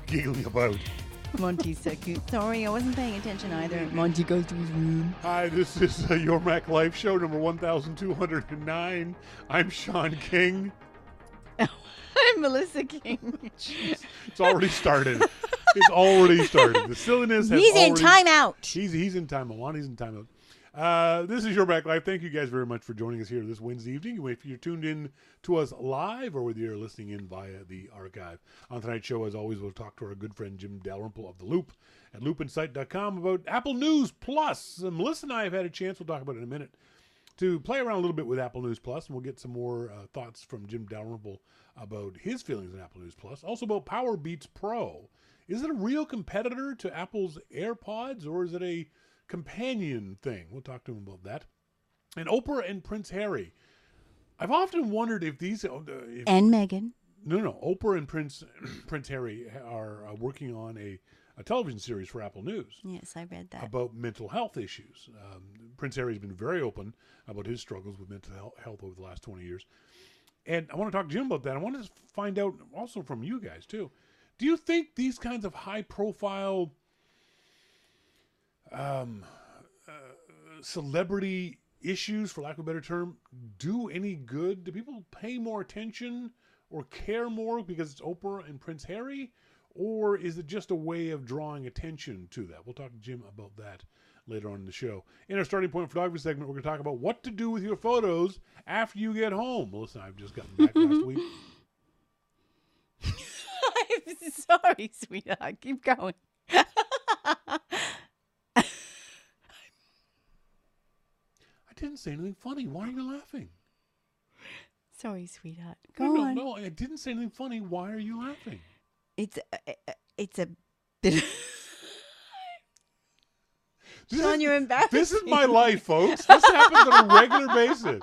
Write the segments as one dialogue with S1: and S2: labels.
S1: giggling about?
S2: Monty's so cute. Sorry, I wasn't paying attention either. Monty goes to his room.
S1: Hi, this is Your Mac Life Show number 1209. I'm Shawn King.
S2: I'm Melissa King.
S1: Jeez, it's already started. It's already started. The silliness has
S2: He's in timeout.
S1: He's in timeout. Lonnie's in timeout. This is Your Mac Life. Thank you guys very much for joining us here this Wednesday evening. If you're tuned in to us live or whether you're listening in via the archive. On tonight's show, as always, we'll talk to our good friend Jim Dalrymple of The Loop at loopinsight.com about Apple News Plus. Melissa and I have had a chance, we'll talk about it in a minute, to play around a little bit with Apple News Plus, and we'll get some more thoughts from Jim Dalrymple about his feelings on Apple News Plus. Also about Powerbeats Pro. Is it a real competitor to Apple's AirPods, or is it a companion thing? We'll talk to him about that. And Oprah and Prince Harry. I've often wondered if these...
S2: and Meghan.
S1: No. Oprah and Prince Harry are working on a television series for Apple News.
S2: Yes, I read that.
S1: About mental health issues. Prince Harry's been very open about his struggles with mental health over the last 20 years. And I want to talk to Jim about that. I want to find out also from you guys, too. Do you think these kinds of high-profile celebrity issues, for lack of a better term, do any good? Do people pay more attention or care more because it's Oprah and Prince Harry? Or is it just a way of drawing attention to that? We'll talk to Jim about that later on in the show. In our starting point photography segment, we're going to talk about what to do with your photos after you get home. Melissa and I have just gotten back last week.
S2: I'm sorry, sweetheart. Keep going.
S1: I didn't say anything funny. Why are you laughing?
S2: Sorry, sweetheart. Go on.
S1: No, I didn't say anything funny. Why are you laughing?
S2: It's a bit... Shawn, you're embarrassing.
S1: This is my life, folks. This happens on a regular basis.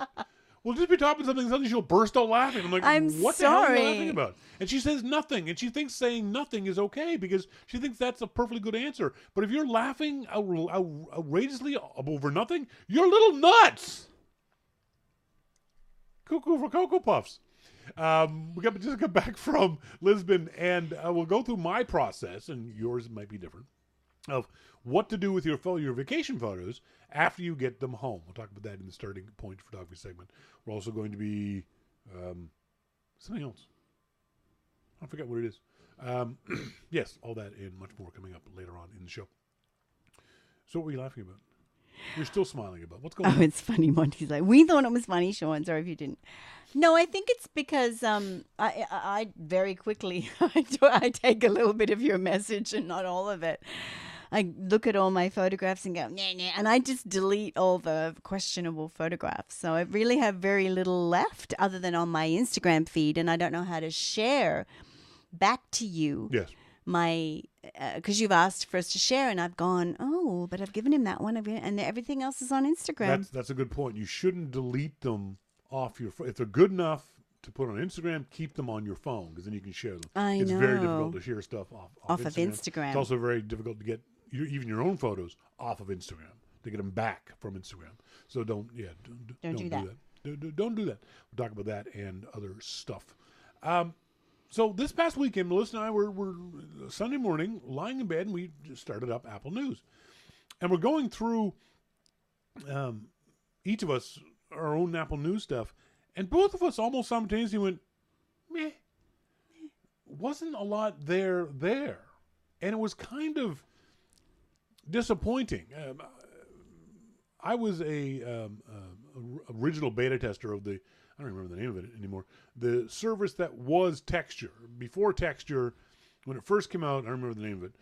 S1: We'll just be talking something, suddenly she'll burst out laughing. I'm like, what the hell are you laughing about? And she says nothing, and she thinks saying nothing is okay because she thinks that's a perfectly good answer. But if you're laughing outrageously over nothing, you're a little nuts. Cuckoo for Cocoa Puffs. We just got back from Lisbon, and we'll go through my process, and yours might be different, of what to do with your vacation photos after you get them home. We'll talk about that in the starting point photography segment. We're also going to be something else. I forget what it is. Yes, all that and much more coming up later on in the show. So what were you laughing about? You're still smiling about. What's going on?
S2: Oh, it's funny. Monty's like, we thought it was funny, Shawn. Sorry if you didn't. No, I think it's because I very quickly, I take a little bit of your message and not all of it. I look at all my photographs and go, nah, nah, and I just delete all the questionable photographs. So I really have very little left other than on my Instagram feed, and I don't know how to share back to you.
S1: Yes.
S2: Because you've asked for us to share, and I've gone, oh, but I've given him that one, and everything else is on Instagram.
S1: That's a good point. You shouldn't delete them off your phone. If they're good enough to put on Instagram, keep them on your phone because then you can share them. It's very difficult to share stuff off
S2: of Instagram.
S1: It's also very difficult to get even your own photos off of Instagram, to get them back from Instagram. So don't do that. Don't do that. We'll talk about that and other stuff. So this past weekend, Melissa and I were Sunday morning lying in bed, and we just started up Apple News. And we're going through each of us our own Apple News stuff, and both of us almost simultaneously went, meh. Wasn't a lot there. And it was kind of disappointing. I was a original beta tester of the, I don't remember the name of it anymore, the service that was Texture. Before Texture, when it first came out, I don't remember the name of it.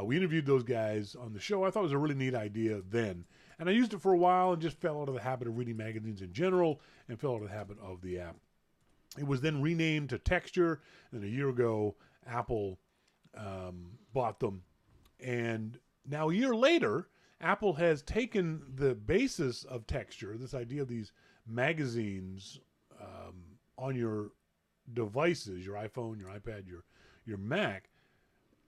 S1: We interviewed those guys on the show. I thought it was a really neat idea then. And I used it for a while and just fell out of the habit of reading magazines in general and fell out of the habit of the app. It was then renamed to Texture, and a year ago, Apple bought them. And now a year later, Apple has taken the basis of Texture, this idea of these magazines on your devices, your iPhone, your iPad, your Mac,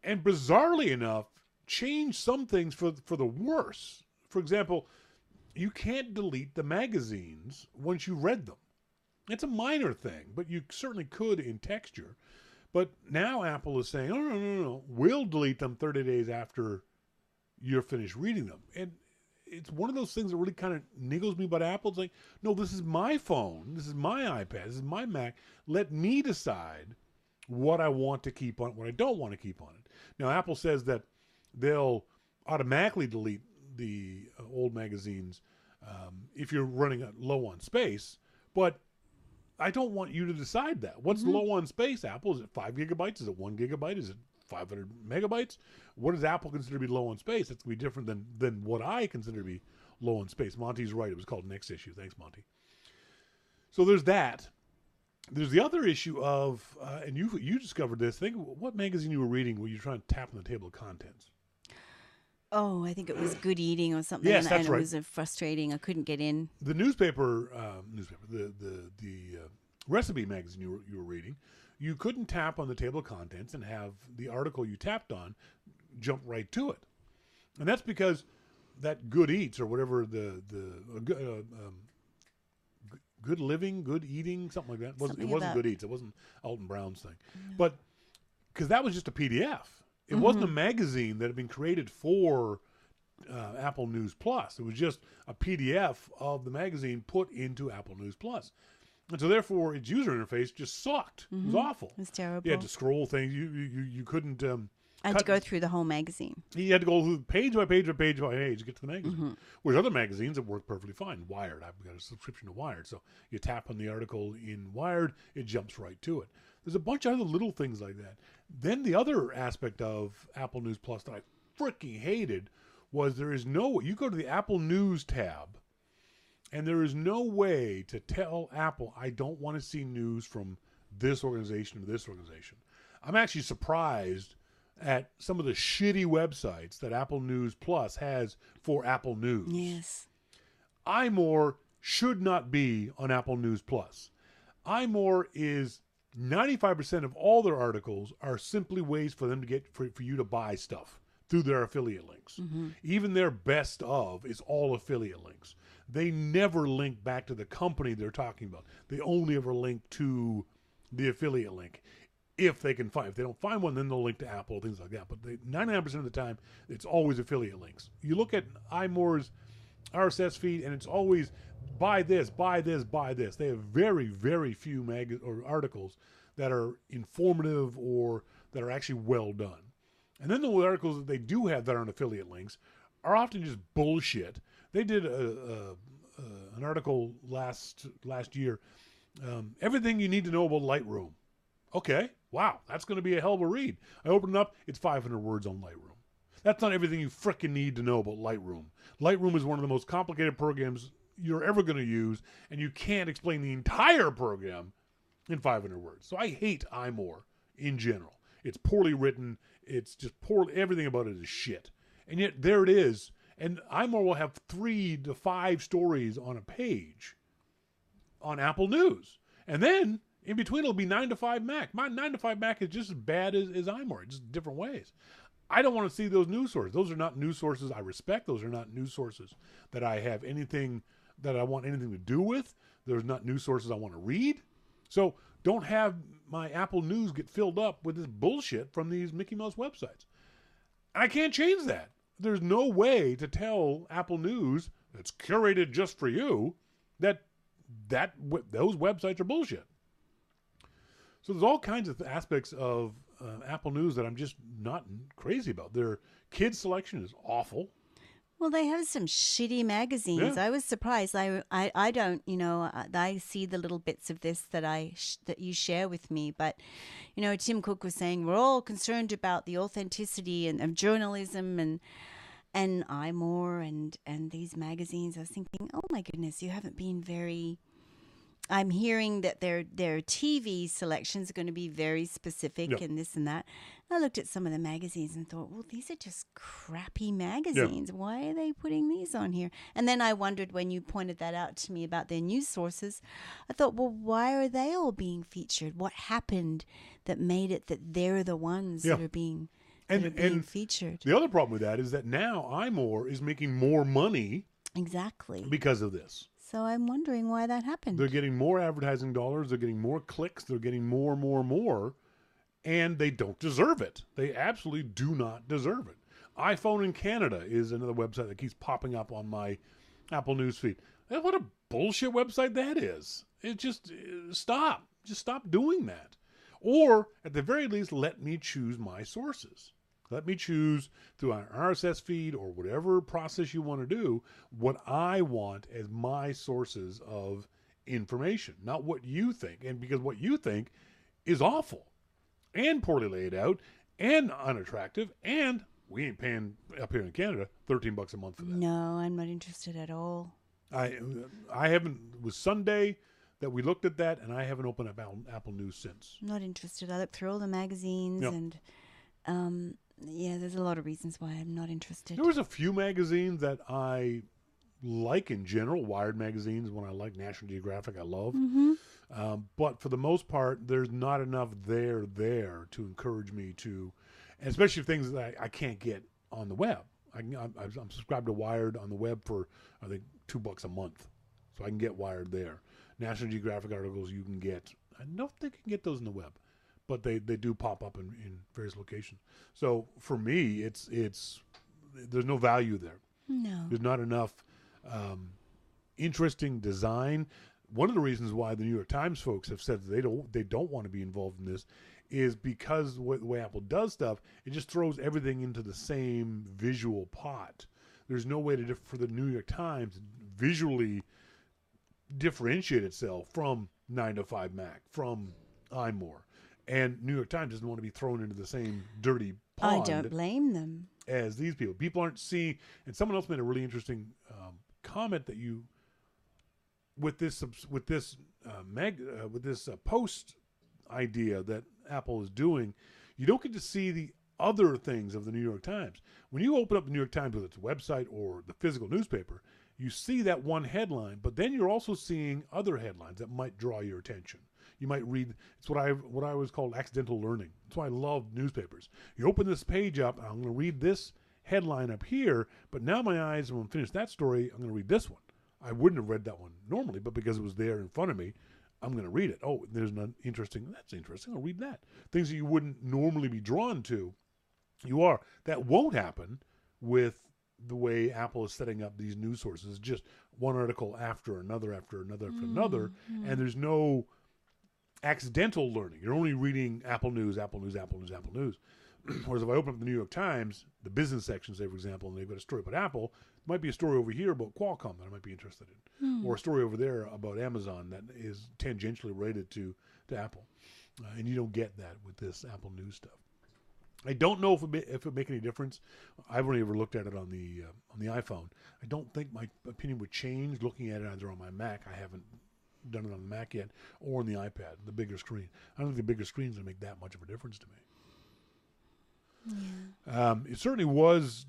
S1: and bizarrely enough, changed some things for the worse. For example, you can't delete the magazines once you read them. It's a minor thing, but you certainly could in Texture. But now Apple is saying, oh, no. We'll delete them 30 days after you're finished reading them. And it's one of those things that really kind of niggles me about Apple. It's like, no, this is my phone. This is my iPad. This is my Mac. Let me decide what I want to keep on it, what I don't want to keep on it. Now, Apple says that they'll automatically delete the old magazines if you're running low on space. But I don't want you to decide that. What's low on space, Apple? Is it 5 gigabytes? Is it 1 gigabyte? Is it 500 megabytes? What does Apple consider to be low on space? That's going to be different than what I consider to be low on space. Monty's right. It was called Next Issue. Thanks, Monty. So there's that. There's the other issue of, and you discovered this. Think what magazine you were reading when you were trying to tap on the table of contents.
S2: Oh, I think it was Good Eating or something.
S1: Yes, that's
S2: and
S1: right.
S2: It was frustrating. I couldn't get in.
S1: The newspaper, the recipe magazine you were reading, you couldn't tap on the table of contents and have the article you tapped on jump right to it, and that's because that Good Eats or whatever Good Living, Good Eating, something like that. It wasn't Good Eats. It wasn't Alton Brown's thing, but because that was just a PDF. It wasn't a magazine that had been created for Apple News Plus. It was just a PDF of the magazine put into Apple News Plus. And so therefore its user interface just sucked. It was awful.
S2: It was terrible.
S1: You had to scroll things. You couldn't
S2: I had to go through the whole magazine.
S1: You had to go through page by page by page by page to get to the magazine. Whereas other magazines that work perfectly fine. Wired. I've got a subscription to Wired. So you tap on the article in Wired, it jumps right to it. There's a bunch of other little things like that. Then the other aspect of Apple News Plus that I freaking hated was you go to the Apple News tab, and there is no way to tell Apple, I don't want to see news from this organization or this organization. I'm actually surprised at some of the shitty websites that Apple News Plus has for Apple News.
S2: Yes.
S1: iMore should not be on Apple News Plus. iMore is 95% of all their articles are simply ways for them to get for you to buy stuff through their affiliate links. Even their best of is all affiliate links. They never link back to the company they're talking about. They only ever link to the affiliate link if they can find. If they don't find one, then they'll link to Apple, things like that. But 99% of the time, it's always affiliate links. You look at iMore's RSS feed, and it's always buy this, buy this, buy this. They have very, very few articles that are informative or that are actually well done. And then the articles that they do have that aren't affiliate links are often just bullshit. They did an article last year, everything you need to know about Lightroom. Okay, wow, that's going to be a hell of a read. I opened it up, it's 500 words on Lightroom. That's not everything you frickin' need to know about Lightroom. Lightroom is one of the most complicated programs you're ever going to use, and you can't explain the entire program in 500 words. So I hate iMore in general. It's poorly written. It's just everything about it is shit. And yet there it is. And iMore will have 3 to 5 stories on a page on Apple News. And then in between it'll be 9 to 5 Mac. My 9 to 5 Mac is just as bad as iMore, just different ways. I don't want to see those news sources. Those are not news sources I respect. Those are not news sources that I have anything that I want anything to do with. There's not news sources I want to read. So don't have my Apple News get filled up with this bullshit from these Mickey Mouse websites. And I can't change that. There's no way to tell Apple News that's curated just for you that those websites are bullshit. So there's all kinds of aspects of Apple News that I'm just not crazy about. Their kids selection is awful.
S2: Well, they have some shitty magazines.
S1: Yeah.
S2: I was surprised. I don't, I see the little bits of this that that you share with me. But, Tim Cook was saying we're all concerned about the authenticity of journalism and iMore and these magazines. I was thinking, oh my goodness, you haven't been very. I'm hearing that their TV selections are going to be very specific and this and that. I looked at some of the magazines and thought, well, these are just crappy magazines. Yeah. Why are they putting these on here? And then I wondered when you pointed that out to me about their news sources, I thought, well, why are they all being featured? What happened that made it that they're the ones that are being featured?
S1: The other problem with that is that now iMore is making more money because of this.
S2: So I'm wondering why that happened.
S1: They're getting more advertising dollars. They're getting more clicks. They're getting more. and they don't deserve it. They absolutely do not deserve it. iPhone in Canada is another website that keeps popping up on my Apple News feed. What a bullshit website that is. It just stop. Just stop doing that. Or at the very least, let me choose my sources. Let me choose through an RSS feed or whatever process you want to do what I want as my sources of information, not what you think. And because what you think is awful and poorly laid out and unattractive, and we ain't paying up here in Canada $13 a month for that.
S2: No, I'm not interested at all.
S1: I haven't. It was Sunday that we looked at that, and I haven't opened up Apple News since.
S2: I'm not interested. I looked through all the magazines, and yeah, there's a lot of reasons why I'm not interested.
S1: There was a few magazines that I like in general. Wired magazines, when I like National Geographic, I love. But for the most part, there's not enough there to encourage me to, and especially things that I can't get on the web. I'm subscribed to Wired on the web for, I think, $2 a month. So I can get Wired there. National Geographic articles you can get. I don't think you can get those in the web, but they do pop up in various locations. So for me, it's there's no value there.
S2: No.
S1: There's not enough interesting design. One of the reasons why the New York Times folks have said that they don't want to be involved in this is because the way Apple does stuff, it just throws everything into the same visual pot. There's no way for the New York Times to visually differentiate itself from 9 to 5 Mac, from iMore. And New York Times doesn't want to be thrown into the same dirty pond.
S2: I don't blame them.
S1: As these people. People aren't seeing, and someone else made a really interesting comment that you, with this post idea that Apple is doing, you don't get to see the other things of the New York Times. When you open up the New York Times, whether it's a website or the physical newspaper, you see that one headline, but then you're also seeing other headlines that might draw your attention. You might read, it's what I always called accidental learning. That's why I love newspapers. You open this page up, I'm going to read this headline up here, but now my eyes, when I finish that story, I'm going to read this one. I wouldn't have read that one normally, but because it was there in front of me, I'm going to read it. Oh, there's an interesting, that's interesting, I'll read that. Things that you wouldn't normally be drawn to, you are. That won't happen with the way Apple is setting up these news sources. Just one article after another, and there's no accidental learning. You're only reading Apple News. Whereas if I open up the New York Times, the business section, say, for example, and they've got a story about Apple, there might be a story over here about Qualcomm that I might be interested in. Or a story over there about Amazon that is tangentially related to Apple. And you don't get that with this Apple News stuff. I don't know if it would make any difference. I've only ever looked at it on the iPhone. I don't think my opinion would change looking at it either on my Mac. I haven't done it on the Mac yet, or on the iPad, the bigger screen. I don't think the bigger screen's going to make that much of a difference to me.
S2: Yeah.
S1: It certainly was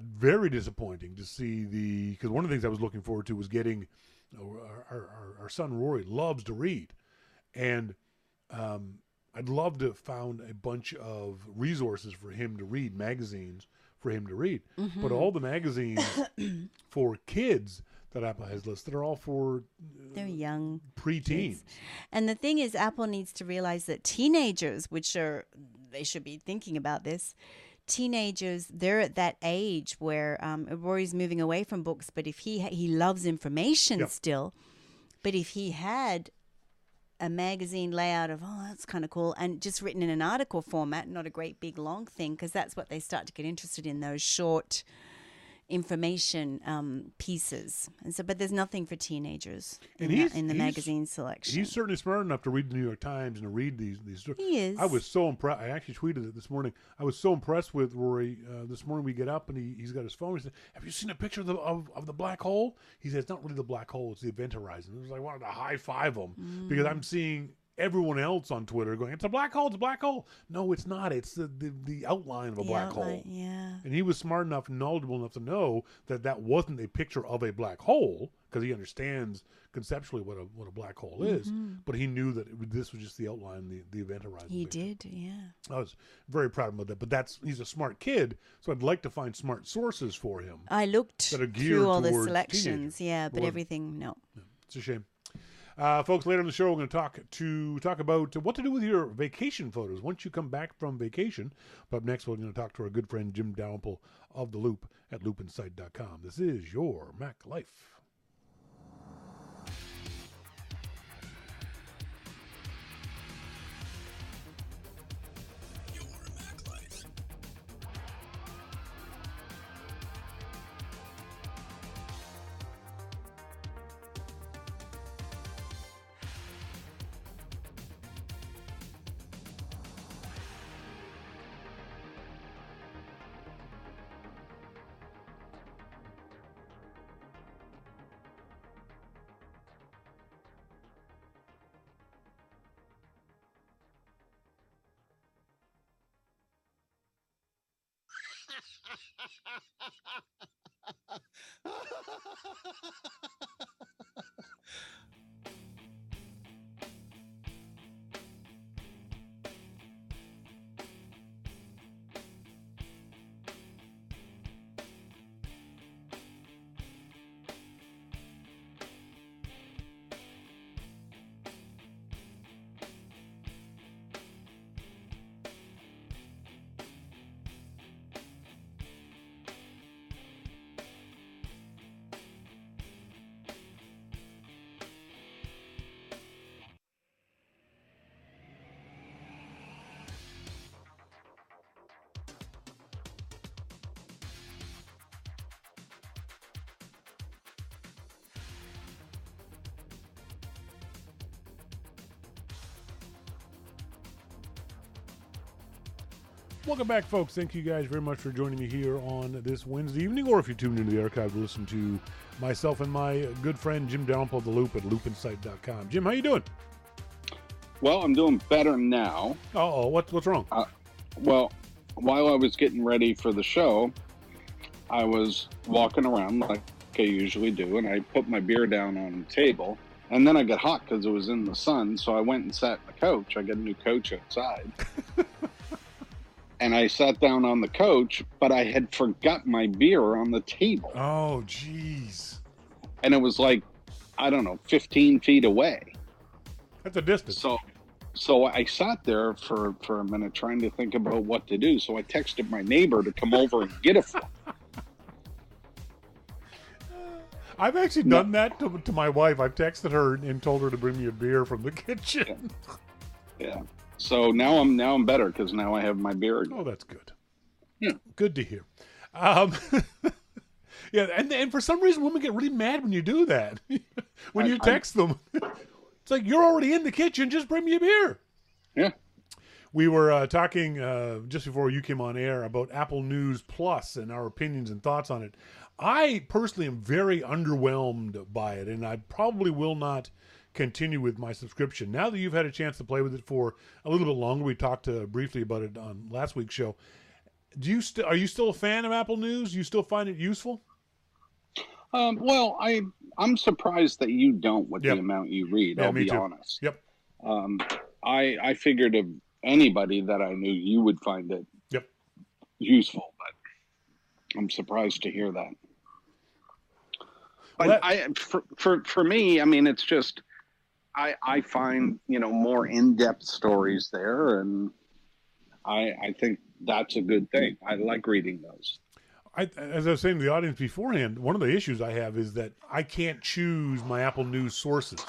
S1: very disappointing to see because one of the things I was looking forward to was getting our son Rory loves to read, and I'd love to have found a bunch of resources for him to read, magazines for him to read. But all the magazines for kids that Apple has listed are all for
S2: they're young
S1: preteens.
S2: Kids. And the thing is, Apple needs to realize that teenagers, they should be thinking about this. Teenagers, they're at that age where Rory's moving away from books, but if he loves information still, but if he had a magazine layout of, that's kind of cool, and just written in an article format, not a great big long thing, because that's what they start to get interested in, those short information pieces. And so, but there's nothing for teenagers in the magazine selection.
S1: He's certainly smart enough to read the New York Times and to read these stories.
S2: He is.
S1: I was so impressed. I actually tweeted it this morning. I was so impressed with Rory. This morning we get up and he's got his phone. He said, "Have you seen a picture of the black hole?" He said, "It's not really the black hole. It's the event horizon." It was like I wanted to high five him because I'm seeing everyone else on Twitter going, "It's a black hole. It's a black hole." No, it's not. It's the outline of a black hole.
S2: Yeah.
S1: And he was smart enough, knowledgeable enough to know that wasn't a picture of a black hole, because he understands conceptually what a black hole is. But he knew that this was just the outline, the event horizon.
S2: He
S1: picture.
S2: did, yeah.
S1: I was very proud of him of that. But he's a smart kid, so I'd like to find smart sources for him.
S2: I looked
S1: that are geared
S2: through all the
S1: towards
S2: selections,
S1: teenagers.
S2: yeah, but everything, no.
S1: It's a shame. Folks, later in the show, we're going to talk about what to do with your vacation photos once you come back from vacation. But up next, we're going to talk to our good friend Jim Dalrymple of The Loop at loopinsight.com. This is your Mac Life. Welcome back, folks. Thank you guys very much for joining me here on this Wednesday evening, or if you tuned into the archive to listen to myself and my good friend Jim Dalrymple of The Loop at loopinsight.com. Jim, how you doing?
S3: Well, I'm doing better now.
S1: Uh-oh, what's wrong?
S3: Well, while I was getting ready for the show, I was walking around like I usually do, and I put my beer down on the table, and then I got hot because it was in the sun, so I went and sat in the couch. I got a new couch outside. And I sat down on the couch, but I had forgot my beer on the table.
S1: Oh, jeez.
S3: And it was like, I don't know, 15 feet away.
S1: That's a distance.
S3: So I sat there for a minute trying to think about what to do. So I texted my neighbor to come over and get it for me.
S1: I've actually done that to my wife. I've texted her and told her to bring me a beer from the kitchen.
S3: Yeah. So now I'm better because now I have my beer again.
S1: Oh, that's good.
S3: Yeah.
S1: Good to hear. Yeah, and for some reason, women get really mad when you do that. When you text them. It's like, you're already in the kitchen. Just bring me a beer.
S3: Yeah.
S1: We were talking just before you came on air about Apple News Plus and our opinions and thoughts on it. I personally am very underwhelmed by it, and I probably will not continue with my subscription. Now that you've had a chance to play with it for a little bit longer, we talked briefly about it on last week's show. Are you still a fan of Apple News? You still find it useful?
S3: Well, I'm surprised that you don't with the amount you read. I'll be honest.
S1: Yep.
S3: I figured of anybody that I knew, you would find it useful, but I'm surprised to hear that. But for me, I mean, it's just I find more in-depth stories there, and I think that's a good thing. I like reading those.
S1: As I was saying to the audience beforehand, one of the issues I have is that I can't choose my Apple News sources.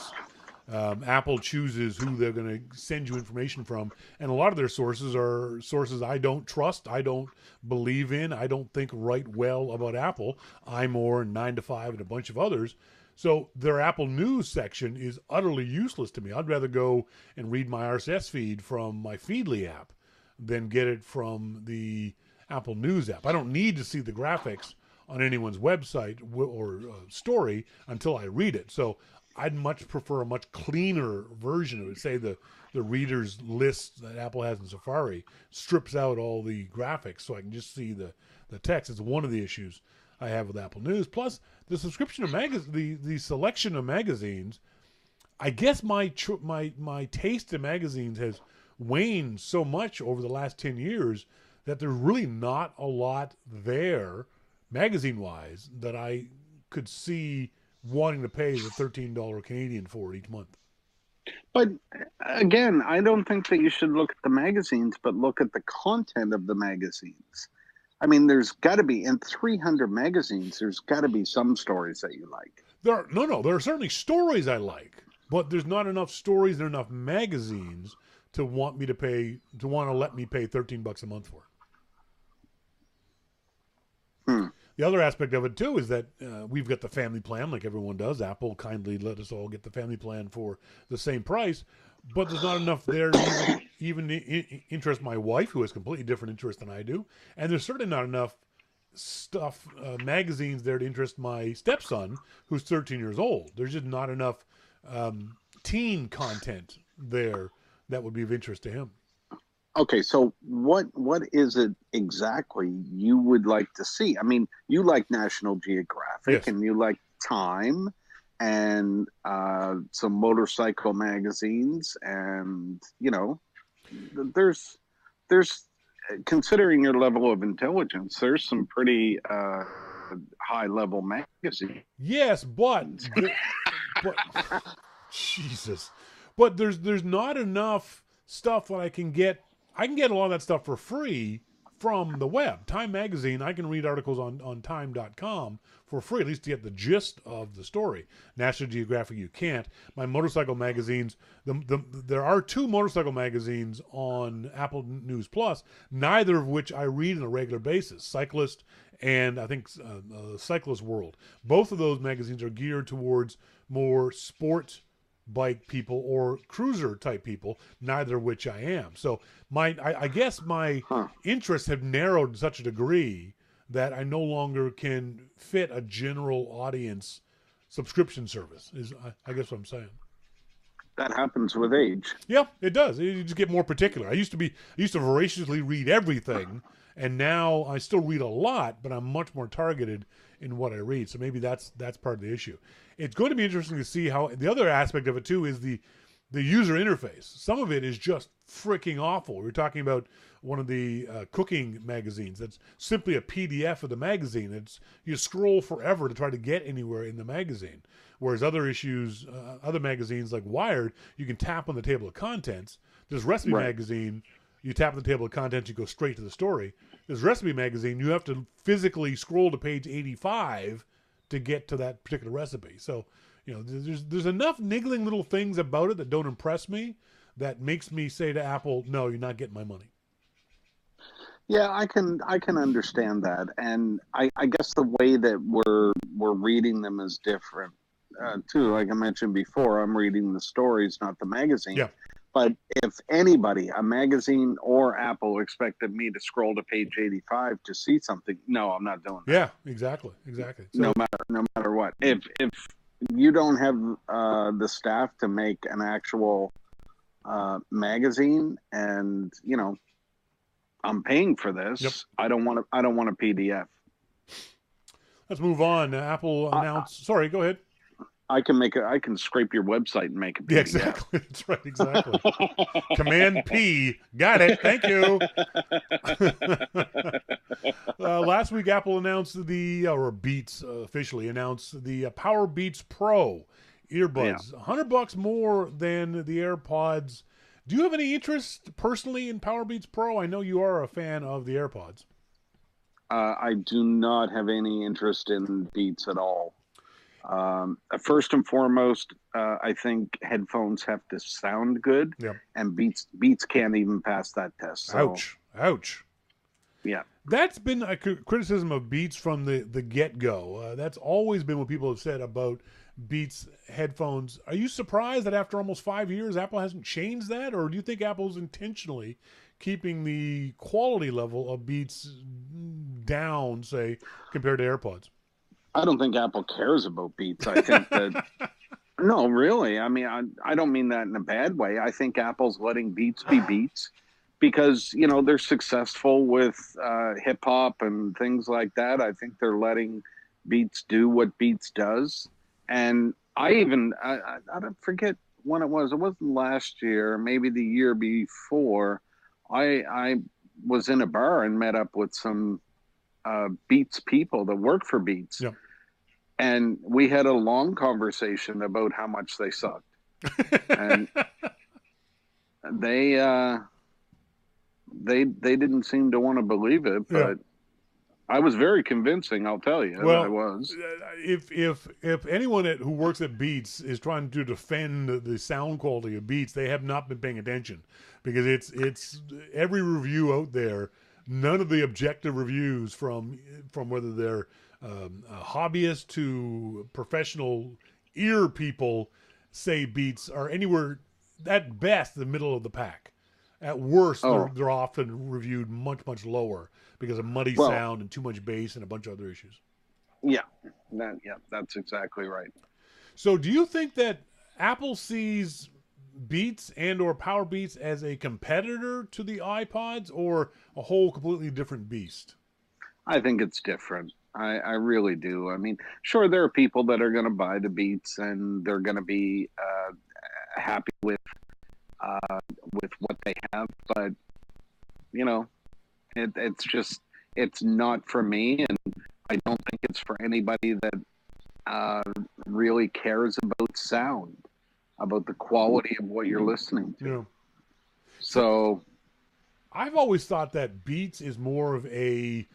S1: Apple chooses who they're going to send you information from, and a lot of their sources are sources I don't trust, I don't believe in, I don't think write well about Apple. iMore and 9 to 5 and a bunch of others. So their Apple News section is utterly useless to me. I'd rather go and read my RSS feed from my Feedly app than get it from the Apple News app. I don't need to see the graphics on anyone's website or story until I read it. So I'd much prefer a much cleaner version of it. Say the reader's list that Apple has in Safari strips out all the graphics so I can just see the text. It's one of the issues I have with Apple News. Plus, the subscription of the selection of magazines. I guess my taste in magazines has waned so much over the last 10 years that there's really not a lot there, magazine-wise, that I could see wanting to pay the $13 Canadian for it each month.
S3: But again, I don't think that you should look at the magazines, but look at the content of the magazines. I mean, there's got to be, in 300 magazines, there's got to be some stories that you like.
S1: There are certainly stories I like, but there's not enough stories and enough magazines to want to let me pay $13 a month for it. The other aspect of it too is that we've got the family plan, like everyone does. Apple kindly let us all get the family plan for the same price, but there's not enough there to even interest my wife, who has completely different interests than I do, and there's certainly not enough stuff, magazines there to interest my stepson, who's 13 years old. There's just not enough teen content there that would be of interest to him.
S3: Okay, so what is it exactly you would like to see? I mean, you like National Geographic,
S1: yes,
S3: and you like Time, and some motorcycle magazines, and there's considering your level of intelligence, there's some pretty high level magazines.
S1: Yes, but Jesus, but there's not enough stuff that I can get. I can get a lot of that stuff for free from the web. Time magazine, I can read articles on time.com for free, at least to get the gist of the story. National Geographic, you can't. My motorcycle magazines, there are 2 motorcycle magazines on Apple News Plus, neither of which I read on a regular basis. Cyclist and I think Cyclist World. Both of those magazines are geared towards more sport bike people or cruiser type people, neither of which I am. So I guess my interests have narrowed to such a degree that I no longer can fit a general audience subscription service, is I guess what I'm saying.
S3: That happens with age.
S1: Yeah, it does. You just get more particular. I used to voraciously read everything, and now I still read a lot, but I'm much more targeted in what I read. So maybe that's part of the issue. It's going to be interesting to see how the other aspect of it too is the user interface. Some of it is just freaking awful. We were talking about one of the cooking magazines that's simply a PDF of the magazine. You scroll forever to try to get anywhere in the magazine. Whereas other magazines like Wired, you can tap on the table of contents. This Recipe magazine, you tap on the table of contents, you go straight to the story. This Recipe magazine, you have to physically scroll to page 85 to get to that particular recipe. So, there's enough niggling little things about it that don't impress me that makes me say to Apple, no, you're not getting my money.
S3: Yeah, I can understand that, and I guess the way that we're reading them is different too. Like I mentioned before, I'm reading the stories, not the magazine.
S1: Yeah.
S3: But if anybody, a magazine or Apple, expected me to scroll to page 85 to see something, no, I'm not doing that.
S1: Yeah, exactly. So,
S3: no matter what. If you don't have the staff to make an actual magazine, and I'm paying for this,
S1: yep.
S3: I don't want a PDF.
S1: Let's move on. Apple announced. Sorry, go ahead.
S3: I can scrape your website and make a PDF.
S1: Yeah, exactly. That's right. Exactly. Command P. Got it. Thank you. Last week, Apple announced Beats officially announced the Powerbeats Pro earbuds. Yeah. $100 more than the AirPods. Do you have any interest personally in Powerbeats Pro? I know you are a fan of the AirPods.
S3: I do not have any interest in Beats at all. First and foremost, I think headphones have to sound good, and Beats can't even pass that test. So.
S1: Ouch.
S3: Yeah.
S1: That's been a criticism of Beats from the get-go. That's always been what people have said about Beats headphones. Are you surprised that after almost 5 years, Apple hasn't changed that? Or do you think Apple's intentionally keeping the quality level of Beats down, say, compared to AirPods?
S3: I don't think Apple cares about Beats. I think that... No, really. I mean, I don't mean that in a bad way. I think Apple's letting Beats be Beats because, they're successful with hip-hop and things like that. I think they're letting Beats do what Beats does. And I don't forget when it was. It wasn't last year, maybe the year before. I was in a bar and met up with some Beats people that work for Beats.
S1: Yep.
S3: and we had a long conversation about how much they sucked, and they they didn't seem to want to believe it,
S1: Yeah.
S3: but I was very convincing. I'll tell you, I
S1: Well,
S3: was.
S1: if anyone who works at Beats is trying to defend the sound quality of Beats, they have not been paying attention, because it's every review out there. None of the objective reviews from whether they're hobbyists to professional ear people say Beats are anywhere, at best, the middle of the pack. At worst,
S3: Oh.
S1: they're often reviewed much lower because of muddy
S3: Well,
S1: sound and too much bass and a bunch of other issues.
S3: yeah, that's exactly right.
S1: So, do you think that Apple sees Beats and or Powerbeats as a competitor to the iPods, or a whole completely different beast?
S3: I think it's different. I really do. I mean, sure, there are people that are going to buy the Beats and they're going to be happy with what they have, but you know, it's just it's not for me, and I don't think it's for anybody that really cares about sound, about the quality of what you're listening to.
S1: Yeah.
S3: So
S1: I've always thought that Beats is more of a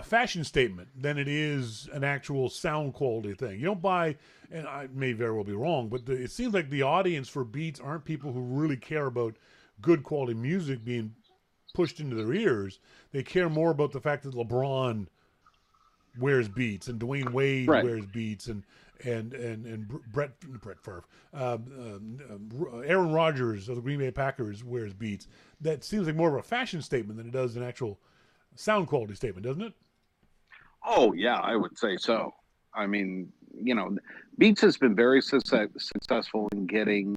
S1: fashion statement than it is an actual sound quality thing. You don't buy, and I may very well be wrong, but it seems like the audience for Beats aren't people who really care about good quality music being pushed into their ears. They care more about the fact that LeBron wears Beats and Dwayne Wade
S3: right.
S1: wears Beats and Brett Favre, Aaron Rodgers of the Green Bay Packers wears Beats. That seems like more of a fashion statement than it does an actual sound quality statement, doesn't it?
S3: Oh yeah, I would say so. I mean, Beats has been very successful in getting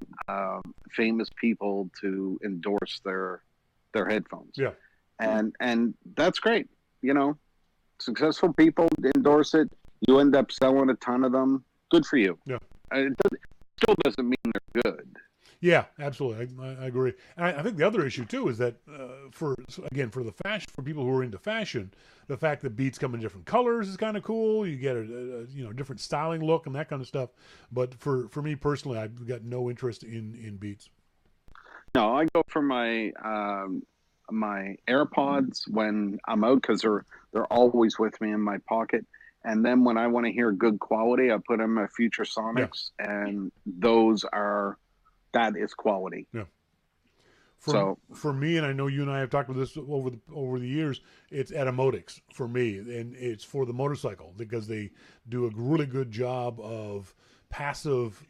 S3: famous people to endorse their headphones.
S1: Yeah,
S3: and that's great. Successful people endorse it. You end up selling a ton of them. Good for you.
S1: yeah.
S3: It still doesn't mean they're good.
S1: Yeah, absolutely. I agree. And I think the other issue too is that for the fashion, for people who are into fashion, the fact that Beats come in different colors is kind of cool. You get a different styling look and that kind of stuff. But for me personally, I've got no interest in Beats.
S3: No, I go for my my AirPods when I'm out, because they're always with me in my pocket. And then when I want to hear good quality, I put in my Future Sonics, and that is quality.
S1: Yeah. For me, and I know you and I have talked about this over the years, it's Atomotics for me, and it's for the motorcycle, because they do a really good job of passive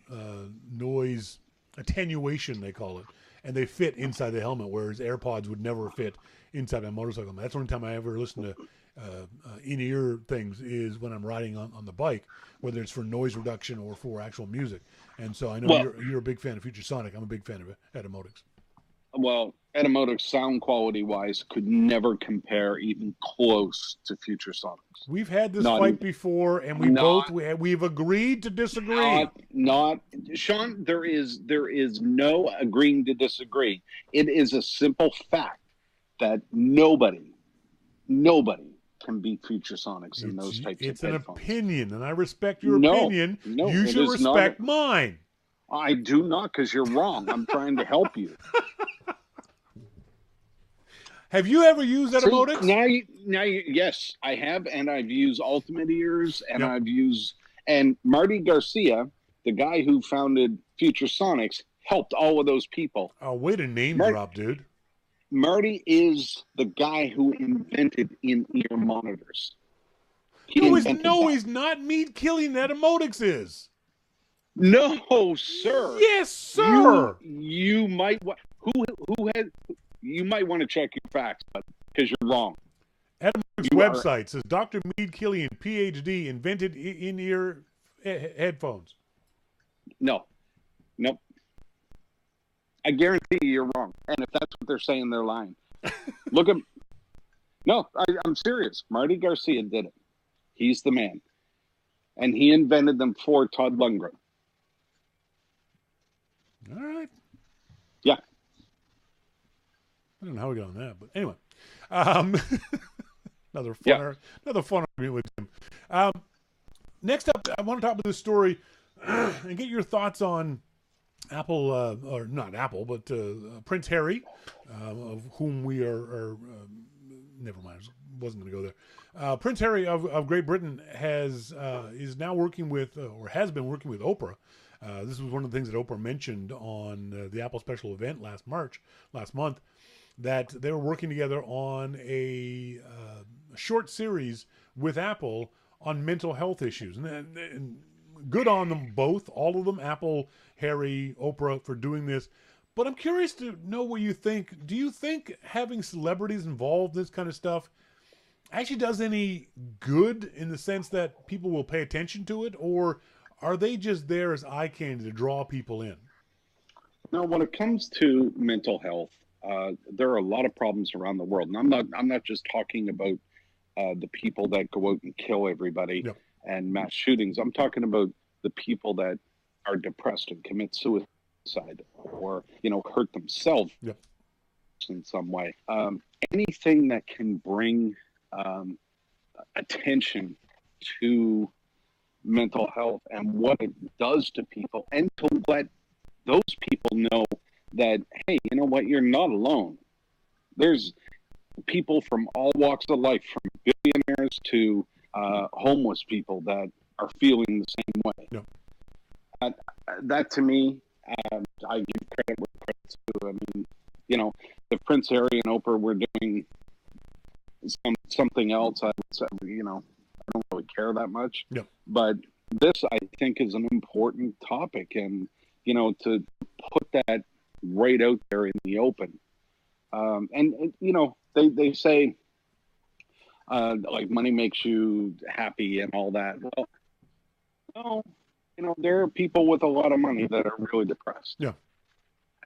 S1: noise attenuation, they call it, and they fit inside the helmet, whereas AirPods would never fit inside a motorcycle. That's the only time I ever listen to in-ear things is when I'm riding on the bike, whether it's for noise reduction or for actual music. And so I know you're a big fan of Future Sonic. I'm a big fan of Atomotics.
S3: Well, Atomotics, sound quality wise, could never compare even close to Future Sonics.
S1: We've had this fight before, and we've agreed to disagree.
S3: Not Shawn. There is no agreeing to disagree. It is a simple fact that nobody can beat Future Sonics in those types of headphones.
S1: It's an opinion, and I respect your opinion.
S3: No,
S1: you should respect mine.
S3: I do not, because you're wrong. I'm trying to help you.
S1: Have you ever used Atomotics?
S3: Yes, I have, and I've used Ultimate Ears, and and Marty Garcia, the guy who founded Future Sonics, helped all of those people.
S1: Oh, way to name drop, dude.
S3: Marty is the guy who invented in-ear monitors.
S1: He's not. Meat Killing Atomotics is.
S3: No, sir.
S1: Yes, sir.
S3: You might you might want to check your facts, because you're wrong.
S1: Atomotics website says Dr. Mead Killian, PhD, invented in-ear headphones.
S3: No. Nope. I guarantee you're wrong. And if that's what they're saying, they're lying. Look at. No, I'm serious. Marty Garcia did it. He's the man. And he invented them for Todd Lundgren.
S1: All right.
S3: Yeah.
S1: I don't know how we got on that, but anyway. Another fun argument with him. next up, I want to talk about this story and get your thoughts on Apple, or not Apple, but Prince Harry, of whom we are never mind, wasn't going to go there. Prince Harry of Great Britain is now working with, or has been working with Oprah. This was one of the things that Oprah mentioned on the Apple special event last month, that they were working together on a short series with Apple on mental health issues. And good on them both, all of them, Apple, Harry, Oprah, for doing this. But I'm curious to know what you think. Do you think having celebrities involved in this kind of stuff actually does any good, in the sense that people will pay attention to it? Or are they just there as eye candy to draw people in?
S3: Now, when it comes to mental health, there are a lot of problems around the world, and I'm not just talking about the people that go out and kill everybody
S1: Yep.
S3: and mass shootings. I'm talking about the people that are depressed and commit suicide, or hurt themselves
S1: Yep.
S3: in some way. Anything that can bring attention to mental health and what it does to people, and to let those people know that, hey, you know what, you're not alone. There's people from all walks of life, from billionaires to homeless people, that are feeling the same way.
S1: Yeah.
S3: That to me, I give credit where credit's due. I mean, if Prince Harry and Oprah were doing something else, I would say, I don't really care that much.
S1: Yeah.
S3: But this, I think, is an important topic, and to put that right out there in the open. They say like money makes you happy and all that. Well, no, there are people with a lot of money that are really depressed.
S1: Yeah.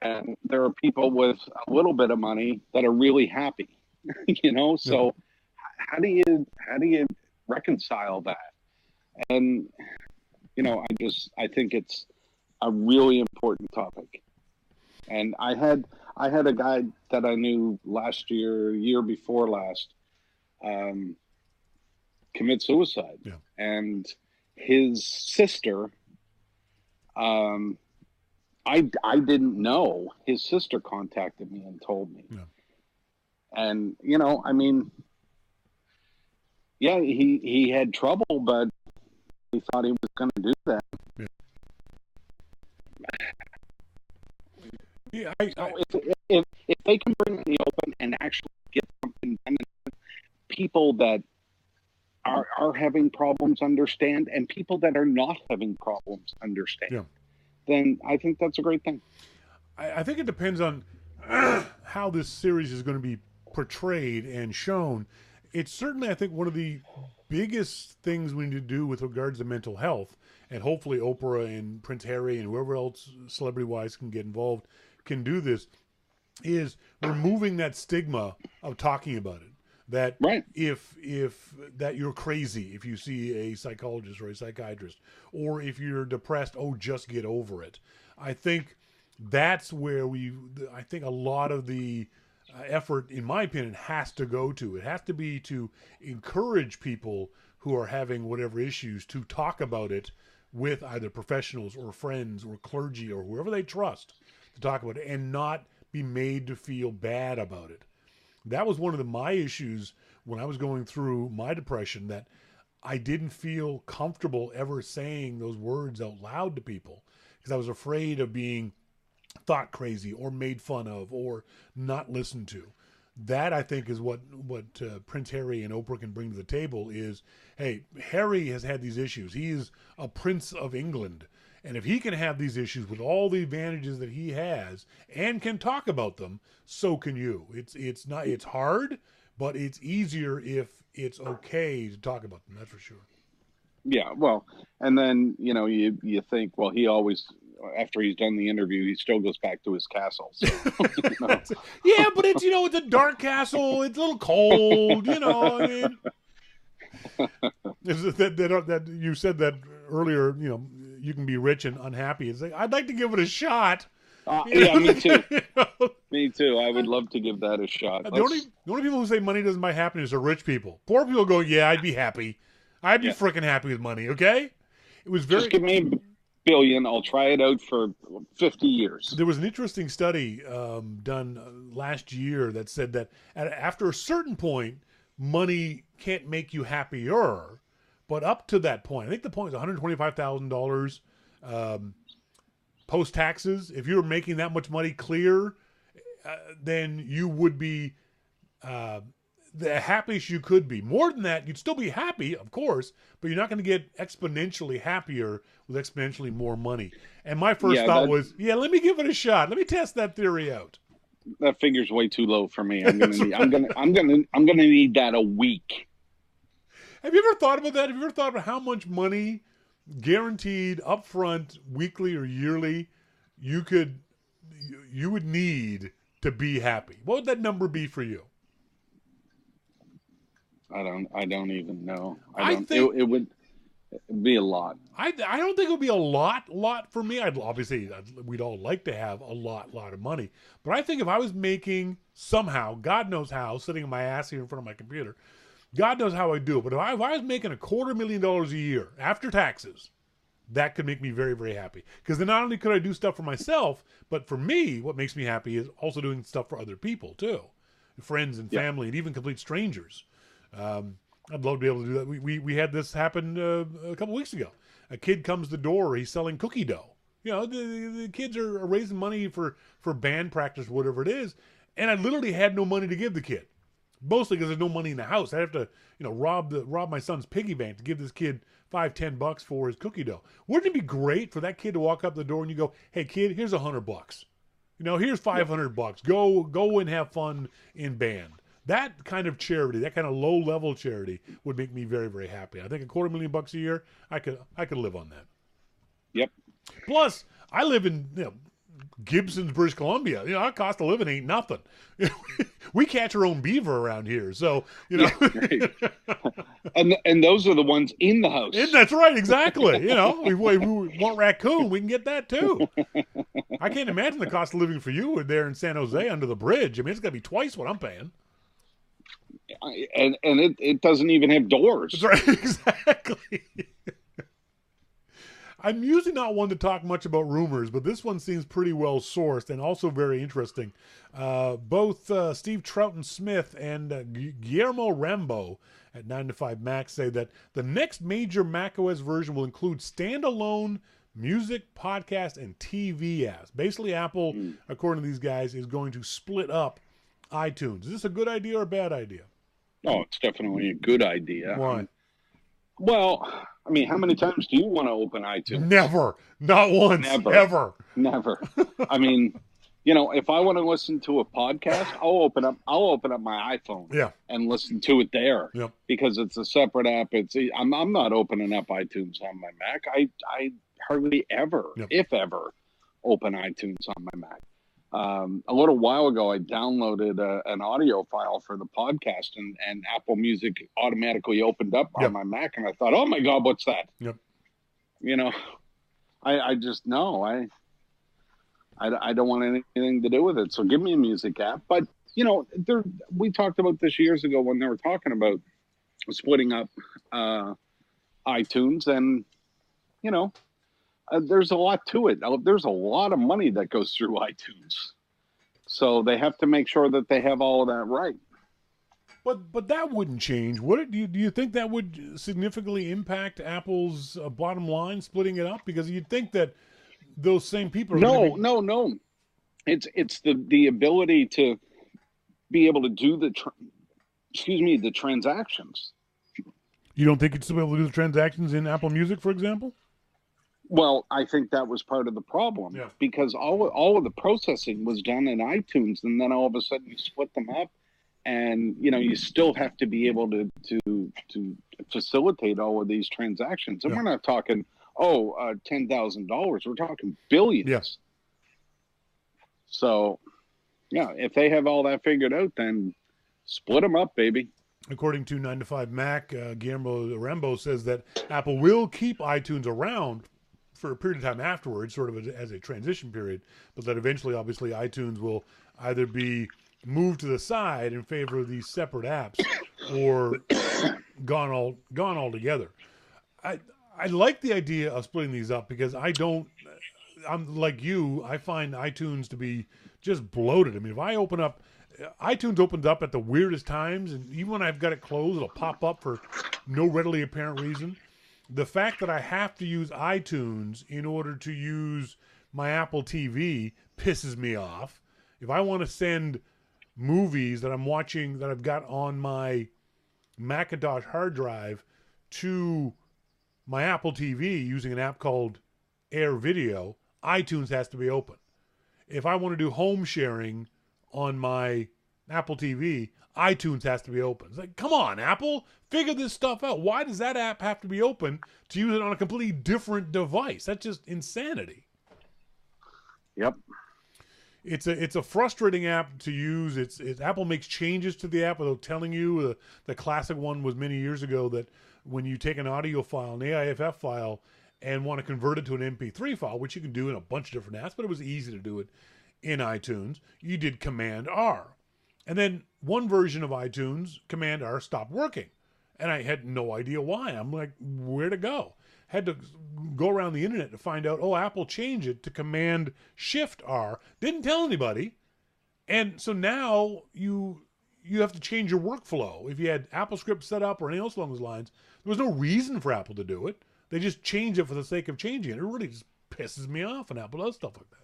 S3: And there are people with a little bit of money that are really happy. So how do you reconcile that? And I think it's a really important topic. And I had a guy that I knew last year before last, commit suicide.
S1: Yeah.
S3: And his sister, I didn't know. His sister contacted me and told me.
S1: Yeah.
S3: And he had trouble, but he thought he was going to do that.
S1: Yeah.
S3: If they can bring it in the open and actually get something done, people that are having problems understand, and people that are not having problems understand, then I think that's a great thing.
S1: I think it depends on how this series is going to be portrayed and shown. It's certainly, I think, one of the biggest things we need to do with regards to mental health, and hopefully Oprah and Prince Harry and whoever else celebrity-wise can get involved can do this, is removing that stigma of talking about it. That if that you're crazy if you see a psychologist or a psychiatrist, or if you're depressed, just get over it. I think that's where I think a lot of the effort, in my opinion, has to go to. It has to be to encourage people who are having whatever issues to talk about it with either professionals or friends or clergy or whoever they trust to talk about it, and not be made to feel bad about it. That was one of my issues when I was going through my depression, that I didn't feel comfortable ever saying those words out loud to people, because I was afraid of being thought crazy or made fun of or not listened to. That, I think, is what Prince Harry and Oprah can bring to the table is, hey, Harry has had these issues. He is a Prince of England. And if he can have these issues with all the advantages that he has and can talk about them, so can you. It's hard, but it's easier if it's okay to talk about them. That's for sure.
S3: Yeah, well, and then you think, well, he always, after he's done the interview, he still goes back to his castle. So,
S1: Yeah, but it's it's a dark castle. It's a little cold. I mean, that you said that earlier. You can be rich and unhappy. It's like, I'd like to give it a shot.
S3: Yeah, me too. Me too. I would love to give that a shot.
S1: The only people who say money doesn't buy happiness are rich people. Poor people go, yeah, I'd be happy. I'd be freaking happy with money. Okay, it was very.
S3: Just give me $1 billion. I'll try it out for 50 years.
S1: There was an interesting study done last year that said that after a certain point, money can't make you happier, but up to that point, I think the point is $125,000 post taxes. If you were making that much money clear, then you would be the happiest you could be. More than that, you'd still be happy, of course, but you're not going to get exponentially happier with exponentially more money. And my first thought was, let me give it a shot. Let me test that theory out.
S3: That figure's way too low for me. I'm gonna need that a week.
S1: Have you ever thought about that? Have you ever thought about how much money, guaranteed upfront, weekly or yearly, you would need to be happy? What would that number be for you?
S3: I don't even know. It would be a lot.
S1: I don't think it would be a lot for me. We'd all like to have a lot of money. But I think if I was making somehow, God knows how, sitting on my ass here in front of my computer, God knows how I do it. But if I was making $250,000 a year after taxes, that could make me very, very happy. Because then not only could I do stuff for myself, but for me, what makes me happy is also doing stuff for other people too. Friends and family and even complete strangers. I'd love to be able to do that. We had this happen a couple weeks ago. A kid comes to the door. He's selling cookie dough. You know, the kids are raising money for band practice, whatever it is. And I literally had no money to give the kid, mostly because there's no money in the house. I have to, rob my son's piggy bank to give this kid $5-10 for his cookie dough. Wouldn't it be great for that kid to walk up the door and you go, "Hey kid, here's $100. Here's $500. Go and have fun in band." That kind of charity, that kind of low-level charity, would make me very, very happy. I think $250,000 a year, I could live on that.
S3: Yep.
S1: Plus, I live in Gibson's, British Columbia. Our cost of living ain't nothing. We catch our own beaver around here, so
S3: Yeah, right. and those are the ones in the house.
S1: That's right, exactly. We want raccoon, we can get that too. I can't imagine the cost of living for you there in San Jose under the bridge. I mean, it's got to be twice what I'm paying.
S3: And it doesn't even have doors.
S1: That's right, exactly. I'm usually not one to talk much about rumors, but this one seems pretty well sourced and also very interesting. Both Steve Troughton-Smith and Guillermo Rambo at 9 to 5 Mac say that the next major macOS version will include standalone music, podcast, and TV apps. Basically, Apple, according to these guys, is going to split up iTunes. Is this a good idea or a bad idea?
S3: Oh, it's definitely a good idea.
S1: Why?
S3: Well, I mean, how many times do you want to open iTunes?
S1: Never. Not once.
S3: Never.
S1: Ever.
S3: Never. I mean, if I want to listen to a podcast, I'll open up my iPhone and listen to it there because it's a separate app. I'm not opening up iTunes on my Mac. I hardly ever, if ever, open iTunes on my Mac. A little while ago, I downloaded an audio file for the podcast, and Apple Music automatically opened up on my Mac, and I thought, "Oh my God, what's that?"
S1: Yep.
S3: I just know I don't want anything to do with it. So give me a music app. But we talked about this years ago when they were talking about splitting up iTunes, and there's a lot to it. There's a lot of money that goes through iTunes. So they have to make sure that they have all of that right.
S1: But that wouldn't change, would it? Do you think that would significantly impact Apple's bottom line, splitting it up? Because you'd think that those same people are
S3: No. It's the ability to be able to do the transactions.
S1: You don't think you'd still be able to do the transactions in Apple Music, for example?
S3: Well, I think that was part of the problem because all of the processing was done in iTunes, and then all of a sudden you split them up, and you still have to be able to facilitate all of these transactions. And we're not talking $10,000; we're talking billions.
S1: Yes.
S3: So, if they have all that figured out, then split them up, baby.
S1: According to 9 to 5 Mac, Guillermo Rambo says that Apple will keep iTunes around for a period of time afterwards, sort of as a transition period, but that eventually, obviously, iTunes will either be moved to the side in favor of these separate apps, or gone altogether. I like the idea of splitting these up because I'm like you. I find iTunes to be just bloated. I mean, if I open up, iTunes opens up at the weirdest times, and even when I've got it closed, it'll pop up for no readily apparent reason. The fact that I have to use iTunes in order to use my Apple TV pisses me off. If I want to send movies that I'm watching that I've got on my Macintosh hard drive to my Apple TV using an app called Air Video, iTunes has to be open. If I want to do home sharing on my Apple TV, iTunes has to be open. It's like, come on, Apple, figure this stuff out. Why does that app have to be open to use it on a completely different device? That's just insanity.
S3: Yep.
S1: It's a frustrating app to use. It's Apple makes changes to the app without telling you. The classic one was many years ago that when you take an audio file, an AIFF file, and want to convert it to an MP3 file, which you can do in a bunch of different apps, but it was easy to do it in iTunes, you did Command R. And then one version of iTunes, Command R, stopped working. And I had no idea why. I'm like, where to go? Had to go around the internet to find out, oh, Apple changed it to Command Shift R. Didn't tell anybody. And so now you have to change your workflow. If you had AppleScript set up or anything else along those lines, there was no reason for Apple to do it. They just change it for the sake of changing it. It really just pisses me off when Apple does stuff like that.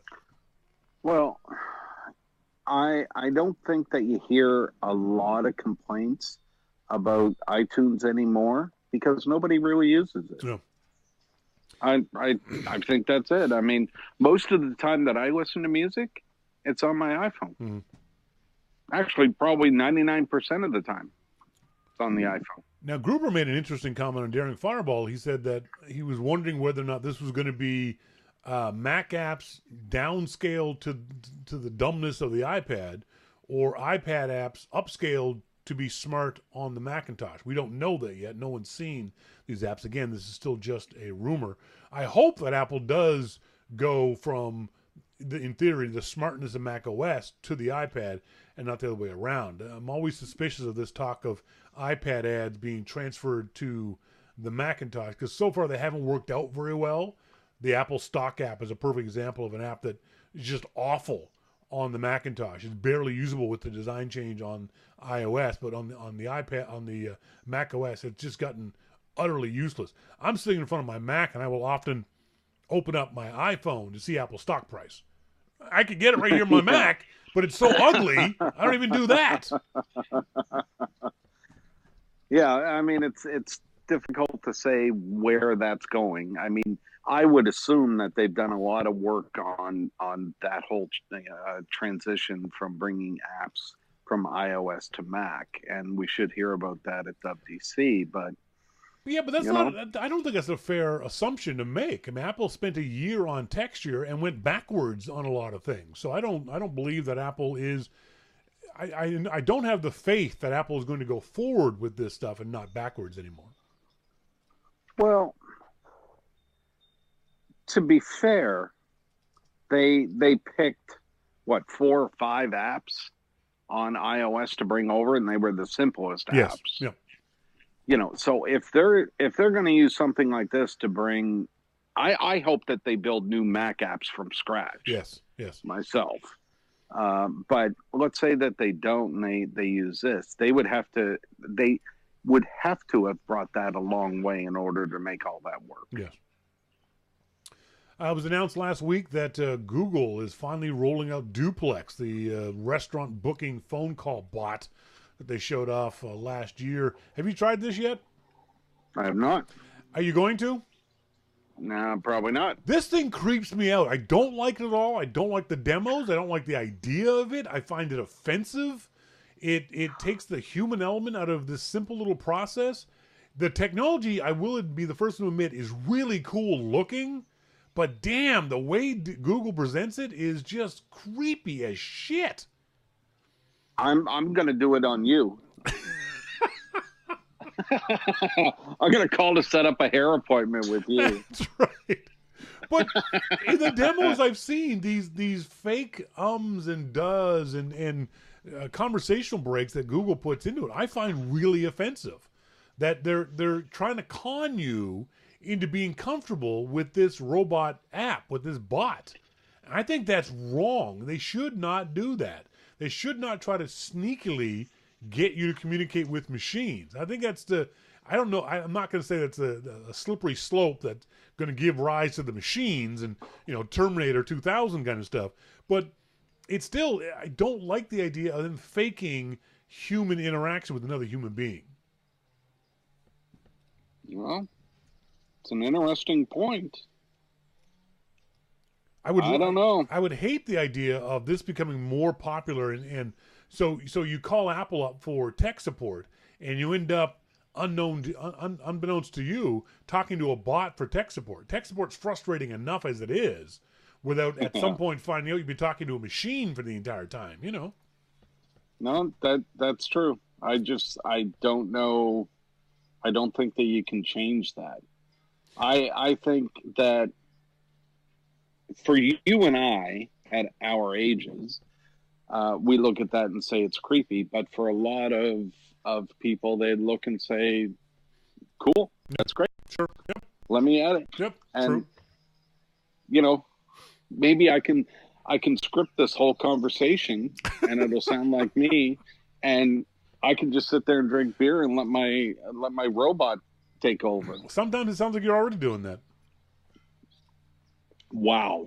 S3: Well, I don't think that you hear a lot of complaints about iTunes anymore because nobody really uses it.
S1: Yeah.
S3: I think that's it. I mean, most of the time that I listen to music, it's on my iPhone.
S1: Mm-hmm.
S3: Actually, probably 99% of the time, it's on the iPhone.
S1: Now, Gruber made an interesting comment on Daring Fireball. He said that he was wondering whether or not this was going to be Mac apps downscaled to the dumbness of the iPad or iPad apps upscaled to be smart on the Macintosh. We don't know that yet. No one's seen these apps. Again, this is still just a rumor. I hope that Apple does go from, in theory, the smartness of Mac OS to the iPad and not the other way around. I'm always suspicious of this talk of iPad ads being transferred to the Macintosh because so far they haven't worked out very well. The Apple Stock app is a perfect example of an app that is just awful on the Macintosh. It's barely usable with the design change on iOS, but on the iPad, on the Mac OS, it's just gotten utterly useless. I'm sitting in front of my Mac, and I will often open up my iPhone to see Apple stock price. I could get it right here on my Mac, but it's so ugly, I don't even do that.
S3: Yeah, I mean, it's difficult to say where that's going. I mean, I would assume that they've done a lot of work on that whole transition from bringing apps from iOS to Mac, and we should hear about that at WDC. But
S1: yeah, but that's not. I don't think that's a fair assumption to make. I mean, Apple spent a year on texture and went backwards on a lot of things. So I don't believe that Apple is. I don't have the faith that Apple is going to go forward with this stuff and not backwards anymore.
S3: Well, to be fair, they picked 4 or 5 apps on iOS to bring over, and they were the simplest
S1: yes.
S3: apps.
S1: Yeah.
S3: You know, so if they're going to use something like this to bring, I hope that they build new Mac apps from scratch.
S1: Yes.
S3: Myself. But let's say that they don't, and they use this. They would have to have brought that a long way in order to make all that work.
S1: Yes. It was announced last week that Google is finally rolling out Duplex, the restaurant booking phone call bot that they showed off last year. Have you tried this yet?
S3: I have not.
S1: Are you going to?
S3: No, probably not.
S1: This thing creeps me out. I don't like it at all. I don't like the demos. I don't like the idea of it. I find it offensive. It takes the human element out of this simple little process. The technology, I will be the first to admit, is really cool looking. But damn, the way Google presents it is just creepy as shit.
S3: I'm going to do it on you. I'm going to call to set up a hair appointment with you.
S1: That's right. But in the demos I've seen, these fake ums and does and conversational breaks that Google puts into it, I find really offensive. that they're trying to con you into being comfortable with this robot app, with this bot. I think that's wrong. They should not do that. They should not try to sneakily get you to communicate with machines. I think that's I don't know. I'm not going to say that's a slippery slope that's going to give rise to the machines and, Terminator 2000 kind of stuff. But it's still, I don't like the idea of them faking human interaction with another human being.
S3: Well, it's an interesting point.
S1: I don't know. I would hate the idea of this becoming more popular, and so you call Apple up for tech support, and you end up unbeknownst to you talking to a bot for tech support. Tech support's frustrating enough as it is, without at some point finding out you'd be talking to a machine for the entire time.
S3: No, that's true. I don't know. I don't think that you can change that. I think that for you and I at our ages, we look at that and say it's creepy. But for a lot of people, they'd look and say, "Cool, that's great.
S1: Sure, yep.
S3: Let me at it."
S1: Yep,
S3: and
S1: true.
S3: Maybe I can script this whole conversation, and it'll sound like me, and I can just sit there and drink beer and let my robot take over.
S1: Sometimes it sounds like you're already doing that.
S3: Wow.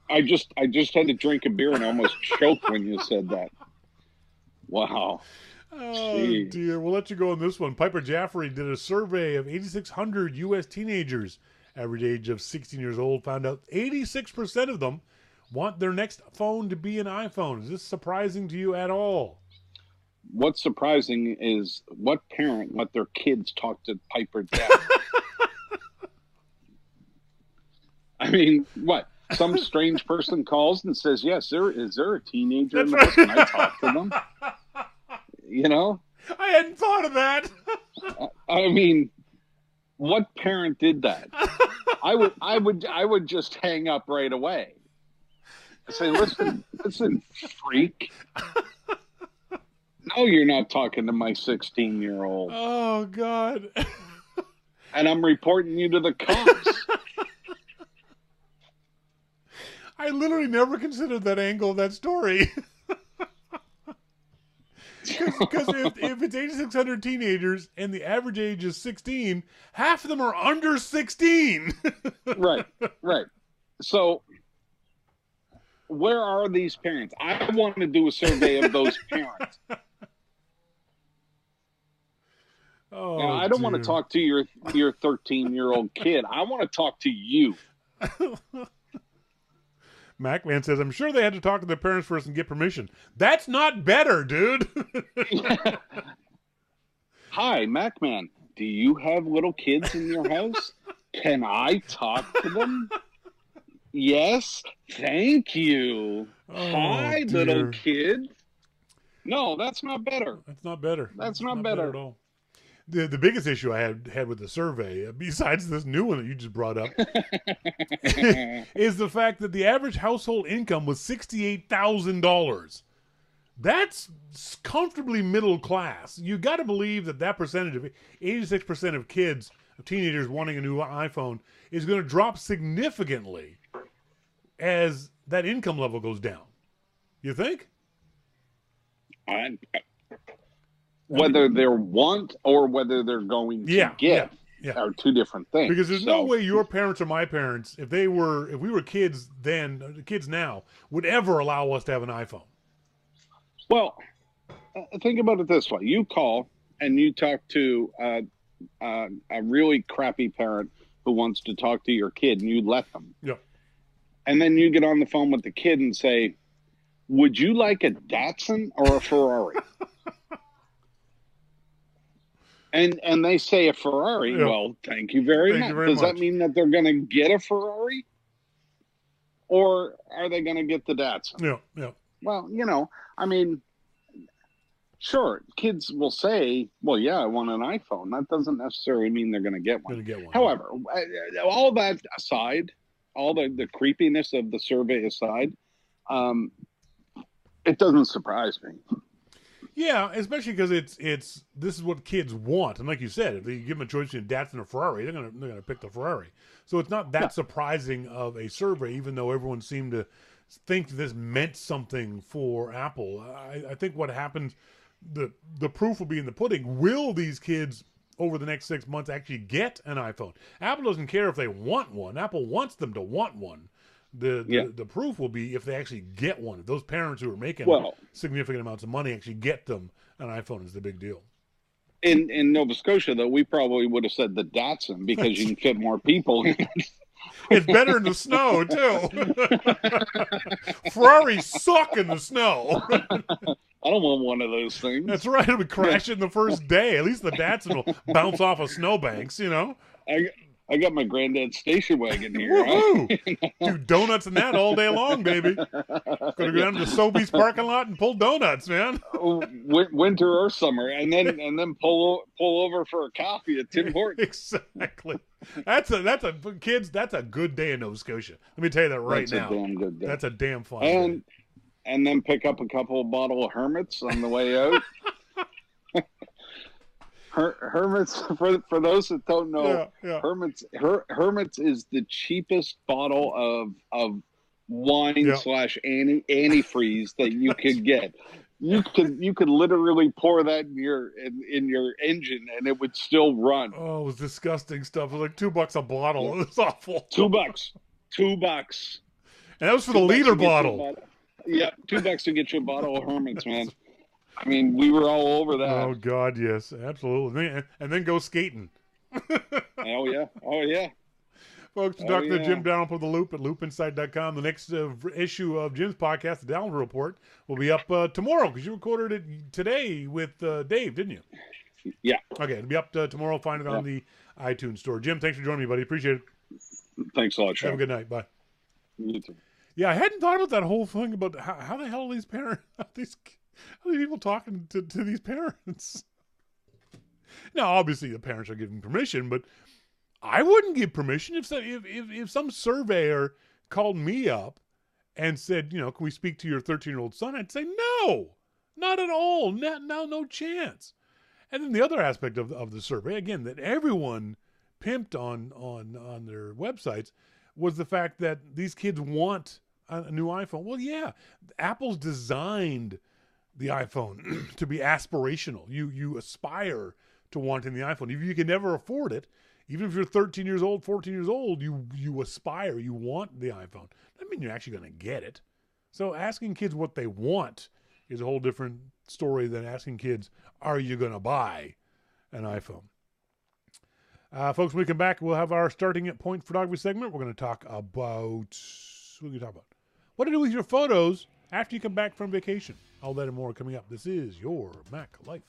S3: I just had to drink a beer and almost choked when you said that. Wow.
S1: Oh,
S3: Jeez.
S1: dear. We'll let you go on this one. Piper Jaffray did a survey of 8,600 U.S. teenagers, average age of 16 years old, found out 86% of them want their next phone to be an iPhone. Is this surprising to you at all?
S3: What's surprising is what parent let their kids talk to Piper Jaffray? I mean, what? Some strange person calls and says, "Yes, is there a teenager in the house? Can I talk to them?"
S1: I hadn't thought of that.
S3: I mean, what parent did that? I would just hang up right away. I say, listen, freak. No, you're not talking to my 16-year-old.
S1: Oh, God.
S3: And I'm reporting you to the cops.
S1: I literally never considered that angle of that story. Because if it's 8,600 teenagers and the average age is 16, half of them are under 16.
S3: Right. So where are these parents? I want to do a survey of those parents.
S1: Oh,
S3: now, I don't want to talk to your 13-year-old kid. I want to talk to you.
S1: Macman says, "I'm sure they had to talk to their parents first and get permission." That's not better, dude.
S3: Hi, Macman. Do you have little kids in your house? Can I talk to them? Yes. Thank you.
S1: Oh,
S3: Hi,
S1: dear.
S3: little kid. No, that's not better.
S1: That's not better.
S3: That's not better
S1: at all. The biggest issue I had with the survey, besides this new one that you just brought up, is the fact that the average household income was $68,000. That's comfortably middle class. You got to believe that percentage of 86% of kids, of teenagers wanting a new iPhone, is going to drop significantly as that income level goes down. You think?
S3: Whether they're want or whether they're going to get are two different things.
S1: Because there's no way your parents or my parents, if we were kids then, kids now, would ever allow us to have an iPhone.
S3: Well, think about it this way. You call and you talk to a really crappy parent who wants to talk to your kid, and you let them.
S1: Yeah. And
S3: then you get on the phone with the kid and say, "Would you like a Datsun or a Ferrari?" And they say a Ferrari. Yeah. Well, thank you very much. Does that mean that they're going to get a Ferrari? Or are they going to get the Datsun?
S1: Yeah.
S3: Well, I mean, sure, kids will say, "Well, yeah, I want an iPhone." That doesn't necessarily mean they're going to get one. However, all that aside, all the creepiness of the survey aside, it doesn't surprise me.
S1: Yeah, especially because it's this is what kids want, and like you said, if you give them a choice between a Datsun or Ferrari, they're gonna pick the Ferrari. So it's not that
S3: Yeah.
S1: surprising of a survey, even though everyone seemed to think this meant something for Apple. I think what happens, the proof will be in the pudding. Will these kids over the next 6 months actually get an iPhone? Apple doesn't care if they want one. Apple wants them to want one. The proof will be if they actually get one. If those parents who are making
S3: Well,
S1: significant amounts of money actually get them an iPhone is the big deal.
S3: in Nova Scotia, though, we probably would have said the Datsun because you can fit more people.
S1: It's better in the snow too. Ferraris suck in the snow.
S3: I don't want one of those things.
S1: That's right. It'll be crashing the first day. At least the Datsun will bounce off of snowbanks, you know.
S3: I got my granddad's station wagon here.
S1: Woohoo! Do donuts and that all day long, baby. Gonna go down to the Sobeys parking lot and pull donuts, man.
S3: Winter or summer, and then pull over for a coffee at Tim Hortons.
S1: Exactly. That's a kids. That's a good day in Nova Scotia. Let me tell you that right now.
S3: That's a damn good day.
S1: That's a damn fun day.
S3: And then pick up a couple of bottle of Hermits on the way out. Hermits, for those that don't know, Hermits is the cheapest bottle of wine slash antifreeze that you could get. You could literally pour that in your engine and it would still run.
S1: Oh, it was disgusting stuff. It was like $2 a bottle. It was awful.
S3: $2.
S1: And that was for the liter bottle.
S3: Yeah, $2 to get you a bottle of Hermits, man. I mean, we were all over that.
S1: Oh God, yes, absolutely. And then go skating.
S3: Oh yeah.
S1: Folks, Dr. Jim Dalrymple, The Loop at loopinsight.com. The next issue of Jim's podcast, The Dalrymple Report, will be up tomorrow because you recorded it today with Dave, didn't you?
S3: Yeah.
S1: Okay, it'll be up tomorrow. Find it on the iTunes store. Jim, thanks for joining me, buddy. Appreciate it.
S3: Thanks a lot, Shawn.
S1: Have a good night. Bye.
S3: You too.
S1: Yeah, I hadn't thought about that whole thing about how the hell are these parents, how are these people talking to these parents? Now, obviously, the parents are giving permission, but I wouldn't give permission if some surveyor called me up and said, can we speak to your 13-year-old son? I'd say no, not at all, no chance. And then the other aspect of the survey, again, that everyone pimped on their websites was the fact that these kids want a new iPhone. Well, yeah, Apple's designed the iPhone to be aspirational. You aspire to wanting the iPhone. If you can never afford it, even if you're 13 years old, 14 years old, you aspire, you want the iPhone. Doesn't mean you're actually going to get it. So asking kids what they want is a whole different story than asking kids, are you going to buy an iPhone? Folks, when we come back, we'll have our starting at point photography segment. We're going to talk about what to do with your photos after you come back from vacation. All that and more coming up. This is your Mac Life.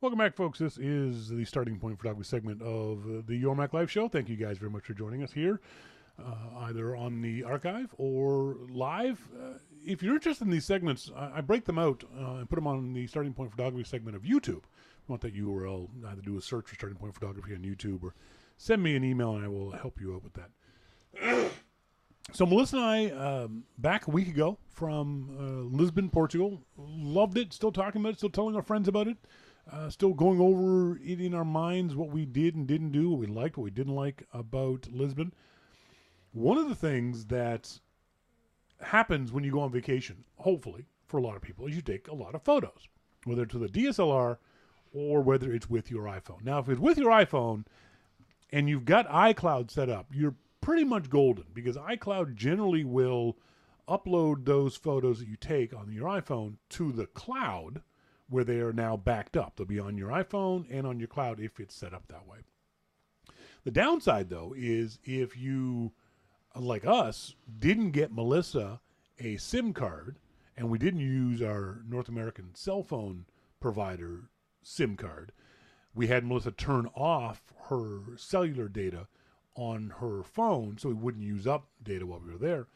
S1: Welcome back, folks. This is the starting point photography segment of the Your Mac Live show. Thank you guys very much for joining us here, either on the archive or live. If you're interested in these segments, I break them out and put them on the starting point photography segment of YouTube. If you want that URL, either do a search for starting point photography on YouTube or send me an email and I will help you out with that. So Melissa and I, back a week ago from Lisbon, Portugal, loved it, still talking about it, still telling our friends about it. Still going over it in our minds, what we did and didn't do, what we liked, what we didn't like about Lisbon. One of the things that happens when you go on vacation, hopefully, for a lot of people, is you take a lot of photos, whether it's with a DSLR or whether it's with your iPhone. Now, if it's with your iPhone and you've got iCloud set up, you're pretty much golden, because iCloud generally will upload those photos that you take on your iPhone to the cloud, where they are now backed up. They'll be on your iPhone and on your cloud if it's set up that way. The downside, though, is if you, like us, didn't get Melissa a SIM card, and we didn't use our North American cell phone provider SIM card, we had Melissa turn off her cellular data on her phone so we wouldn't use up data while we were there.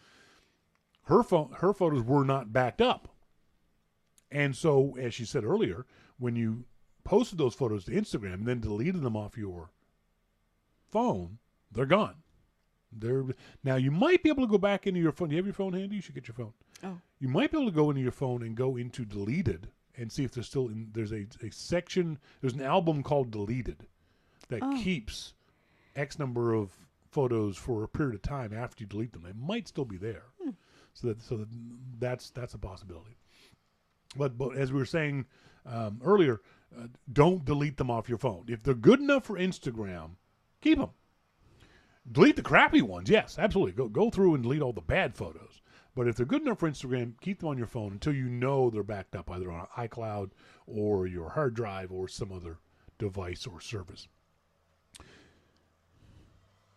S1: Her photos were not backed up. And so, as she said earlier, when you posted those photos to Instagram and then deleted them off your phone, they're gone. Now, you might be able to go back into your phone. Do you have your phone handy? You should get your phone.
S2: Oh.
S1: You might be able to go into your phone and go into deleted and see if there's still, there's a section, there's an album called deleted that keeps X number of photos for a period of time after you delete them. They might still be there. So that's a possibility. But as we were saying earlier, don't delete them off your phone. If they're good enough for Instagram, keep them. Delete the crappy ones, yes, absolutely. Go through and delete all the bad photos. But if they're good enough for Instagram, keep them on your phone until you know they're backed up either on iCloud or your hard drive or some other device or service.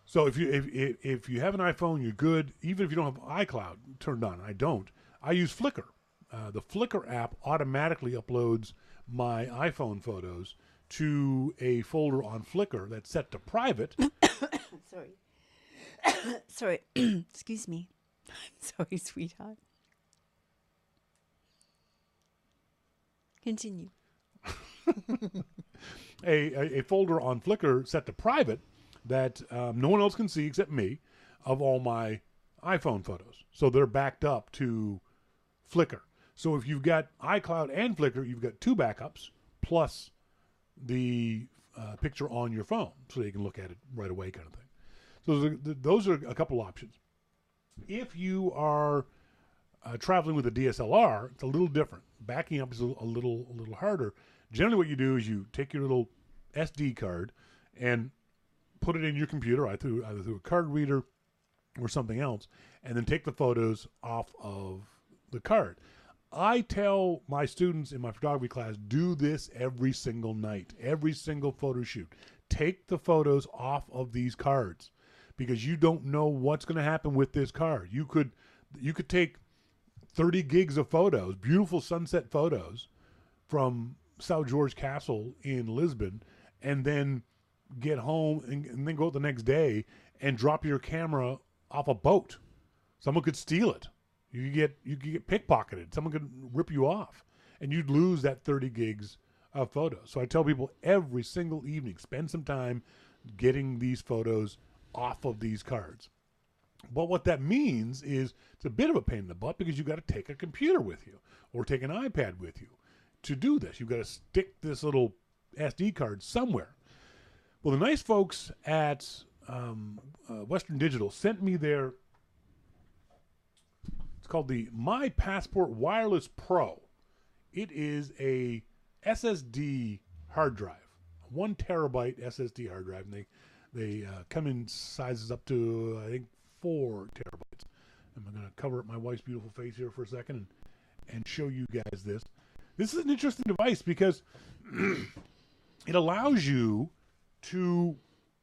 S1: So if you have an iPhone, you're good. Even if you don't have iCloud turned on, I don't. I use Flickr. The Flickr app automatically uploads my iPhone photos to a folder on Flickr that's set to private.
S2: Sorry. Sorry. Excuse me. I'm sorry, sweetheart. Continue.
S1: a folder on Flickr set to private that no one else can see except me of all my iPhone photos. So they're backed up to Flickr. So if you've got iCloud and Flickr, you've got two backups plus the picture on your phone so you can look at it right away kind of thing. So those are a couple options. If you are traveling with a DSLR, it's a little different. Backing up is a little harder. Generally what you do is you take your little SD card and put it in your computer, either through a card reader or something else, and then take the photos off of the card. I tell my students in my photography class, do this every single night, every single photo shoot. Take the photos off of these cards because you don't know what's going to happen with this card. You could take 30 gigs of photos, beautiful sunset photos from São Jorge Castle in Lisbon, and then get home and then go out the next day and drop your camera off a boat. Someone could steal it. You could get pickpocketed. Someone could rip you off, and you'd lose that 30 gigs of photos. So I tell people every single evening, spend some time getting these photos off of these cards. But what that means is it's a bit of a pain in the butt because you've got to take a computer with you or take an iPad with you to do this. You've got to stick this little SD card somewhere. Well, the nice folks at Western Digital sent me their, it's called the My Passport Wireless Pro. It is a SSD hard drive, 1 terabyte SSD hard drive, and they come in sizes up to, I think, 4 terabytes. I'm going to cover up my wife's beautiful face here for a second and show you guys this. This is an interesting device because it allows you to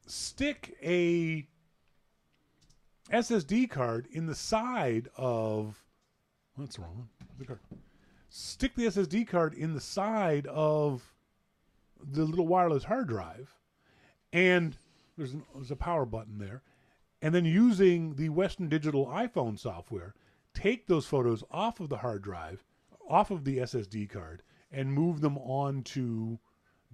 S1: stick a SSD card in the side of, what's the wrong one? The card. Stick the SSD card in the side of the little wireless hard drive, and there's a power button there, and then using the Western Digital iPhone software, take those photos off of the hard drive, off of the SSD card, and move them onto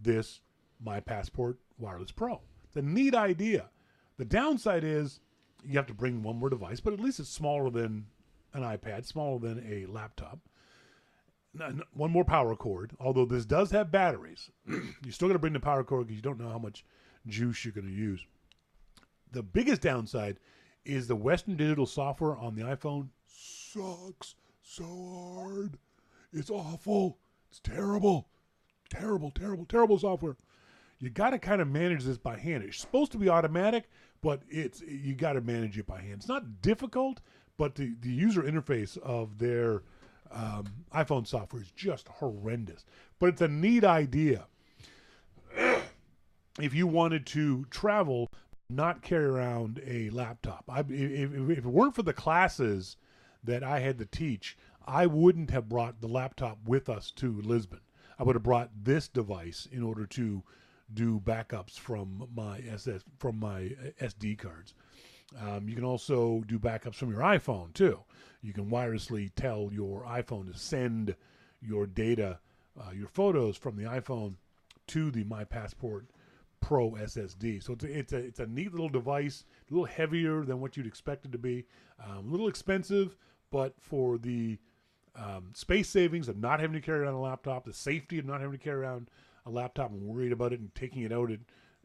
S1: this My Passport Wireless Pro. It's a neat idea. The downside is you have to bring one more device, but at least it's smaller than an iPad, smaller than a laptop. One more power cord, although this does have batteries. You still got to bring the power cord because you don't know how much juice you're going to use. The biggest downside is the Western Digital software on the iPhone sucks so hard. It's awful. It's terrible. Terrible software. You got to kind of manage this by hand. It's supposed to be automatic, but you got to manage it by hand. It's not difficult, but the user interface of their iPhone software is just horrendous. But it's a neat idea. If you wanted to travel, not carry around a laptop. If it weren't for the classes that I had to teach, I wouldn't have brought the laptop with us to Lisbon. I would have brought this device in order to do backups from my SD cards. You can also do backups from your iPhone too. You can wirelessly tell your iPhone to send your data, your photos from the iPhone to the My Passport Pro SSD. So it's a neat little device, a little heavier than what you'd expect it to be, a little expensive, but for the space savings of not having to carry around a laptop, the safety of not having to carry around a laptop and worried about it and taking it out at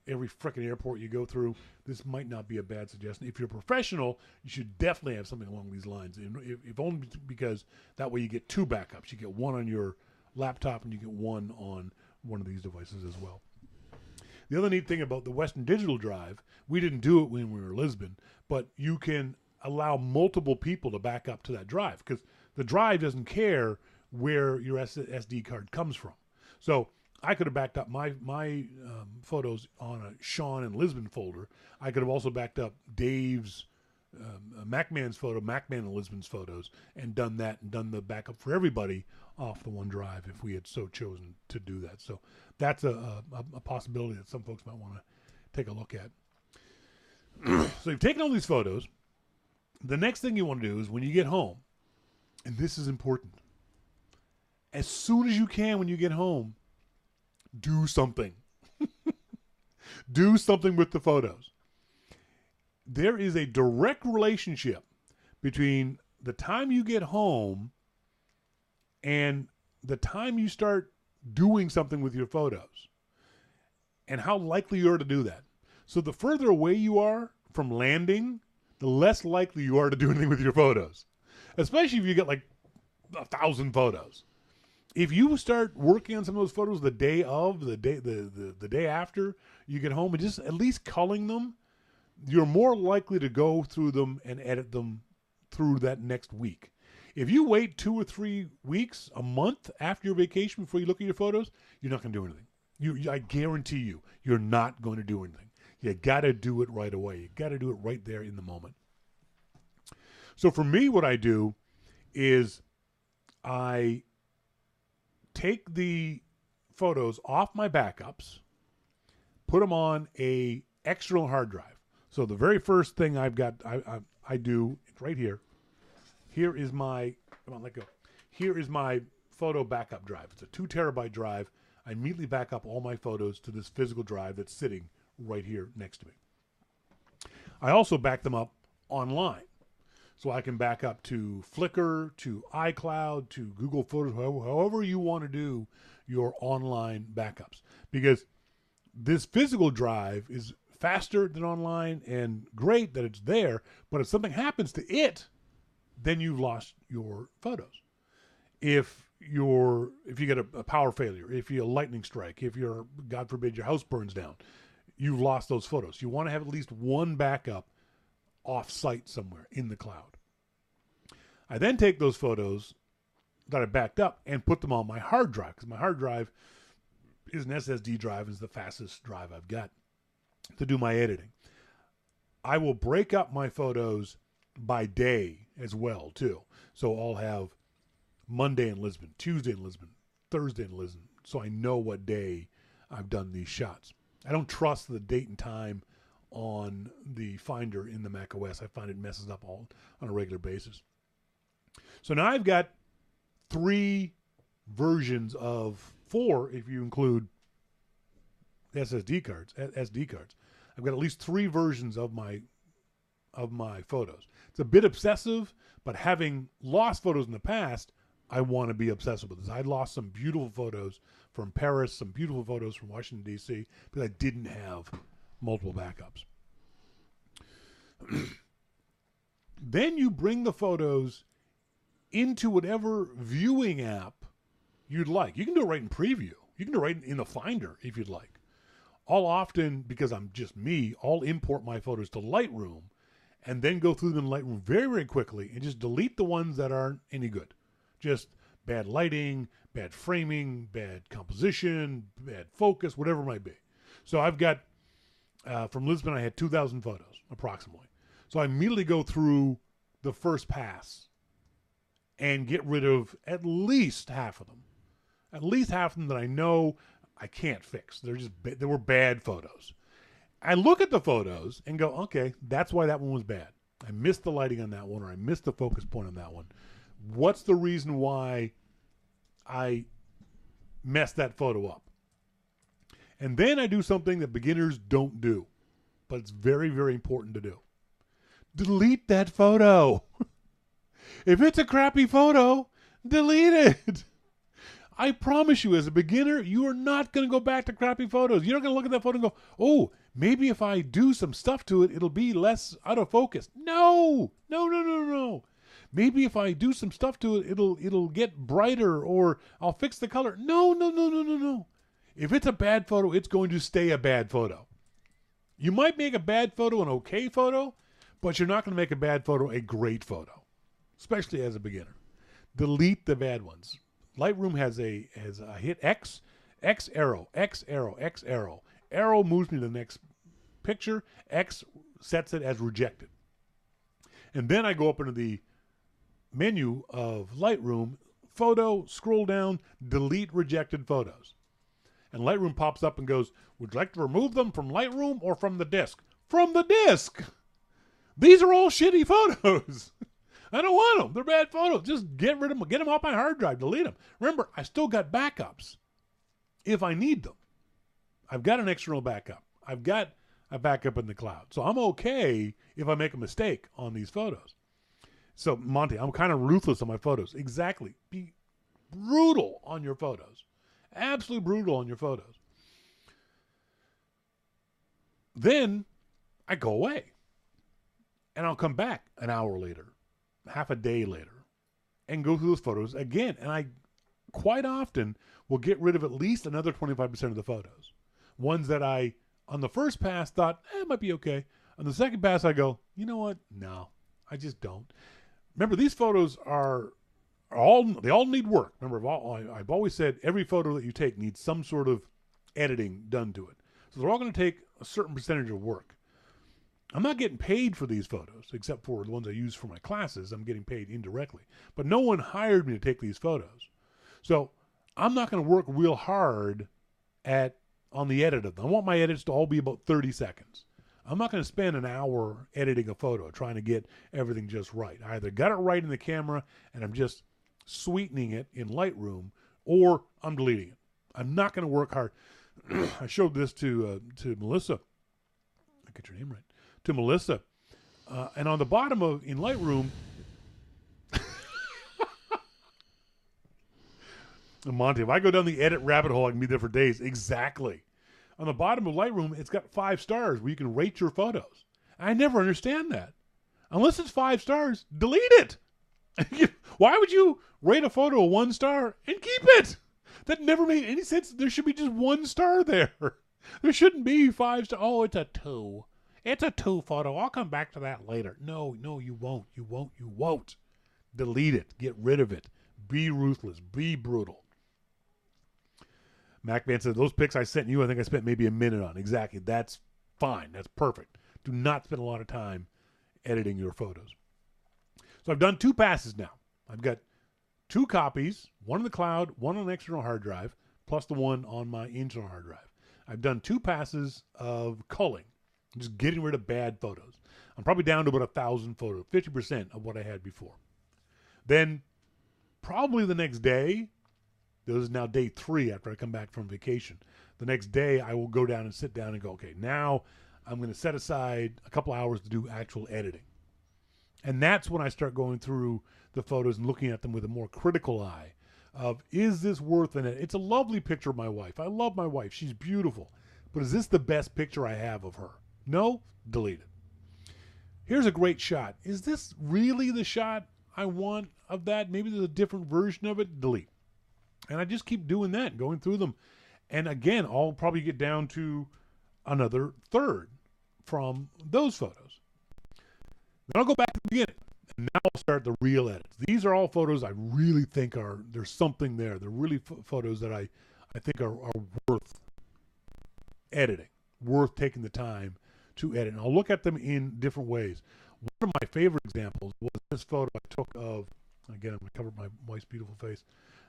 S1: every frickin' airport you go through, this might not be a bad suggestion. If you're a professional, you should definitely have something along these lines. If only because that way you get two backups. You get one on your laptop and you get one on one of these devices as well. The other neat thing about the Western Digital drive, we didn't do it when we were in Lisbon, but you can allow multiple people to back up to that drive because the drive doesn't care where your SD card comes from. So I could have backed up my photos on a Shawn and Lisbon folder. I could have also backed up Dave's MacMan's and Lisbon's photos, and done that and done the backup for everybody off the one drive if we had so chosen to do that. So that's a possibility that some folks might want to take a look at. So you've taken all these photos. The next thing you want to do is when you get home, and this is important, as soon as you can when you get home, do something. Do something with the photos. There is a direct relationship between the time you get home and the time you start doing something with your photos and how likely you are to do that. So the further away you are from landing, the less likely you are to do anything with your photos, especially if you get like 1,000 photos. If you start working on some of those photos the day of, the day after you get home and just at least culling them, you're more likely to go through them and edit them through that next week. If you wait 2 or 3 weeks, a month after your vacation before you look at your photos, you're not going to do anything. I guarantee you, you're not going to do anything. You got to do it right away. You got to do it right there in the moment. So for me, what I do is I take the photos off my backups, put them on a external hard drive. So the very first thing I do, it's right here. Here is my, come on, let go. Here is my photo backup drive. It's a 2 terabyte drive. I immediately back up all my photos to this physical drive that's sitting right here next to me. I also back them up online. So I can back up to Flickr, to iCloud, to Google Photos, however you want to do your online backups. Because this physical drive is faster than online and great that it's there, but if something happens to it, then you've lost your photos. If you get a power failure, if you get a lightning strike, if God forbid, your house burns down, you've lost those photos. You want to have at least one backup off-site somewhere in the cloud. I then take those photos that I backed up and put them on my hard drive, because my hard drive is an SSD drive, is the fastest drive I've got to do my editing. I will break up my photos by day as well, too. So I'll have Monday in Lisbon, Tuesday in Lisbon, Thursday in Lisbon, so I know what day I've done these shots. I don't trust the date and time on the Finder in the Mac OS. I find it messes up all on a regular basis. So now I've got 3 versions of 4 if you include SD cards. I've got at least 3 versions of my photos. It's a bit obsessive, but having lost photos in the past, I want to be obsessive with this. I lost some beautiful photos from Paris, some beautiful photos from Washington, D.C., because I didn't have multiple backups. Then you bring the photos into whatever viewing app you'd like. You can do it right in Preview. You can do it right in the Finder if you'd like. I'll often, because I'm just me, I'll import my photos to Lightroom and then go through them in Lightroom very, very quickly and just delete the ones that aren't any good. Just bad lighting, bad framing, bad composition, bad focus, whatever it might be. So I've got, from Lisbon, I had 2,000 photos, approximately. So I immediately go through the first pass and get rid of at least half of them. At least half of them that I know I can't fix. They were bad photos. I look at the photos and go, okay, that's why that one was bad. I missed the lighting on that one, or I missed the focus point on that one. What's the reason why I messed that photo up? And then I do something that beginners don't do, but it's very, very important to do. Delete that photo. If it's a crappy photo, delete it. I promise you, as a beginner, you are not going to go back to crappy photos. You're not going to look at that photo and go, oh, maybe if I do some stuff to it, it'll be less out of focus. No. Maybe if I do some stuff to it, it'll get brighter, or I'll fix the color. No. If it's a bad photo, it's going to stay a bad photo. You might make a bad photo an okay photo, but you're not going to make a bad photo a great photo, especially as a beginner. Delete the bad ones. Lightroom has a hit X arrow. Arrow moves me to the next picture. X sets it as rejected. And then I go up into the menu of Lightroom, photo, scroll down, delete rejected photos. And Lightroom pops up and goes, would you like to remove them from Lightroom or from the disk? From the disk! These are all shitty photos. I don't want them. They're bad photos. Just get rid of them. Get them off my hard drive. Delete them. Remember, I still got backups if I need them. I've got an external backup. I've got a backup in the cloud. So I'm okay if I make a mistake on these photos. So, Monty, I'm kind of ruthless on my photos. Exactly. Be brutal on your photos. Absolutely brutal on your photos. Then I go away. And I'll come back an hour later, half a day later, and go through those photos again. And I quite often will get rid of at least another 25% of the photos. Ones that I, on the first pass, thought, it might be okay. On the second pass, I go, you know what? No, I just don't. Remember, these photos they all need work. Remember, I've always said every photo that you take needs some sort of editing done to it. So they're all going to take a certain percentage of work. I'm not getting paid for these photos, except for the ones I use for my classes. I'm getting paid indirectly. But no one hired me to take these photos. So I'm not going to work real hard on the edit of them. I want my edits to all be about 30 seconds. I'm not going to spend an hour editing a photo, trying to get everything just right. I either got it right in the camera and I'm just sweetening it in Lightroom, or I'm deleting it. I'm not going to work hard. I showed this to Melissa. I get your name right. To Melissa. And on the bottom in Lightroom, Monty, if I go down the edit rabbit hole, I can be there for days. Exactly. On the bottom of Lightroom, it's got 5 stars where you can rate your photos. I never understand that. Unless it's 5 stars, delete it. Why would you rate a photo a 1 star and keep it? That never made any sense. There should be just 1 star there. There shouldn't be 5 stars. Oh, it's a 2. It's a 2 photo. I'll come back to that later. No, you won't. You won't. Delete it. Get rid of it. Be ruthless. Be brutal. MacMan said, those pics I sent you, I think I spent maybe a minute on. Exactly. That's fine. That's perfect. Do not spend a lot of time editing your photos. So I've done 2 passes now. I've got 2 copies, one in the cloud, one on an external hard drive, plus the one on my internal hard drive. I've done 2 passes of culling, just getting rid of bad photos. I'm probably down to about 1,000 photos, 50% of what I had before. Then probably the next day, this is now day 3 after I come back from vacation. The next day, I will go down and sit down and go, okay, now I'm going to set aside a couple hours to do actual editing. And that's when I start going through the photos and looking at them with a more critical eye of, is this worth it? It's a lovely picture of my wife. I love my wife. She's beautiful. But is this the best picture I have of her? No? Delete it. Here's a great shot. Is this really the shot I want of that? Maybe there's a different version of it. Delete. And I just keep doing that, going through them. And again, I'll probably get down to another third from those photos. Then I'll go back to the beginning. And now I'll start the real edits. These are all photos I really think there's something there. They're really photos that I think are worth editing, worth taking the time to edit. And I'll look at them in different ways. One of my favorite examples was this photo I took of, again, I'm going to cover my wife's beautiful face.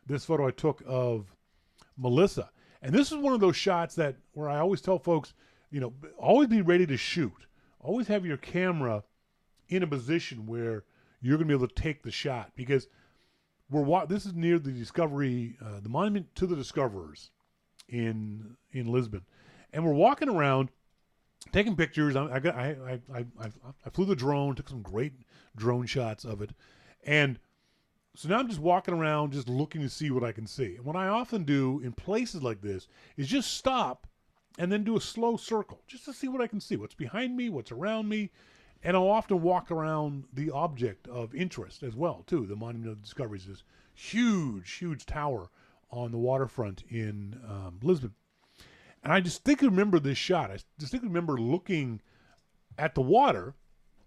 S1: This photo I took of Melissa. And this is one of those shots where I always tell folks, always be ready to shoot. Always have your camera in a position where you're going to be able to take the shot, because this is near the Discovery, the Monument to the Discoverers in Lisbon, and we're walking around taking pictures. I flew the drone, took some great drone shots of it, and so now I'm just walking around, just looking to see what I can see. And what I often do in places like this is just stop and then do a slow circle, just to see what I can see, what's behind me, what's around me. And I'll often walk around the object of interest as well, too. The Monument of the Discoveries is huge, huge tower on the waterfront in Lisbon. And I distinctly remember this shot. I distinctly remember looking at the water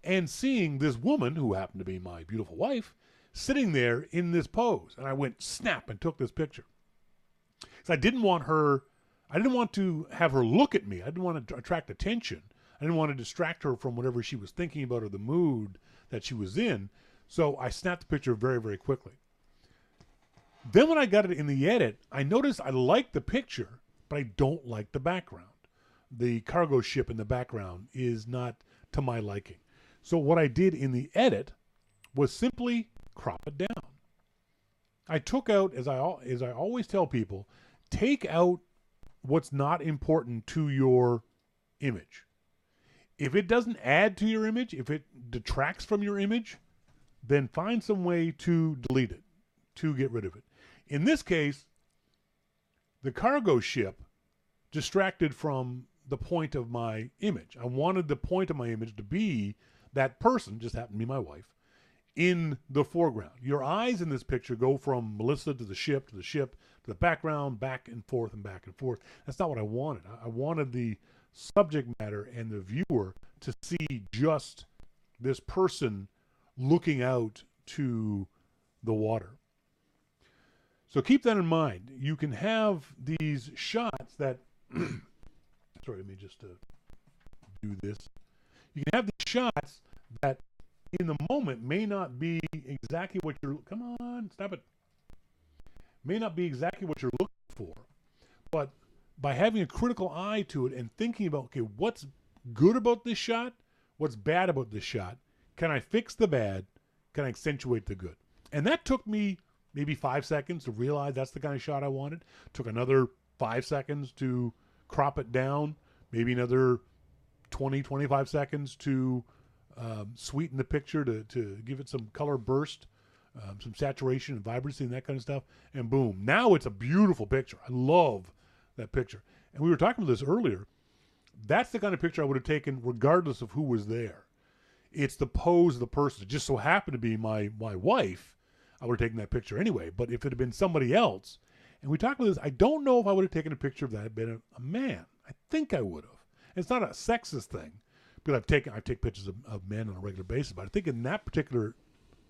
S1: and seeing this woman, who happened to be my beautiful wife, sitting there in this pose. And I went snap and took this picture. So I didn't want to have her look at me. I didn't want to attract attention. I didn't want to distract her from whatever she was thinking about or the mood that she was in. So I snapped the picture very, very quickly. Then when I got it in the edit, I noticed I like the picture, but I don't like the background. The cargo ship in the background is not to my liking. So what I did in the edit was simply crop it down. I took out, as I always tell people, take out what's not important to your image. If it doesn't add to your image, if it detracts from your image, then find some way to delete it, to get rid of it. In this case, the cargo ship distracted from the point of my image. I wanted the point of my image to be that person, just happened to be my wife, in the foreground. Your eyes in this picture go from Melissa to the ship, to the background, back and forth and back and forth. That's not what I wanted. I wanted the subject matter and the viewer to see just this person looking out to the water. So keep that in mind. You can have these shots that sorry, let me just do this. You can have these shots that in the moment may not be exactly what you're, come on, stop it. May not be exactly what you're looking for, but by having a critical eye to it and thinking about, okay, what's good about this shot? What's bad about this shot? Can I fix the bad? Can I accentuate the good? And that took me maybe 5 seconds to realize that's the kind of shot I wanted. Took another 5 seconds to crop it down. Maybe another 20, 25 seconds to sweeten the picture, to give it some color burst, some saturation and vibrancy and that kind of stuff. And boom, now it's a beautiful picture. I love that picture. And we were talking about this earlier. That's the kind of picture I would have taken regardless of who was there. It's the pose of the person. It just so happened to be my wife. I would have taken that picture anyway. But if it had been somebody else, and we talked about this, I don't know if I would have taken a picture of that had been a man. I think I would have. It's not a sexist thing, because I take pictures of men on a regular basis. But I think in that particular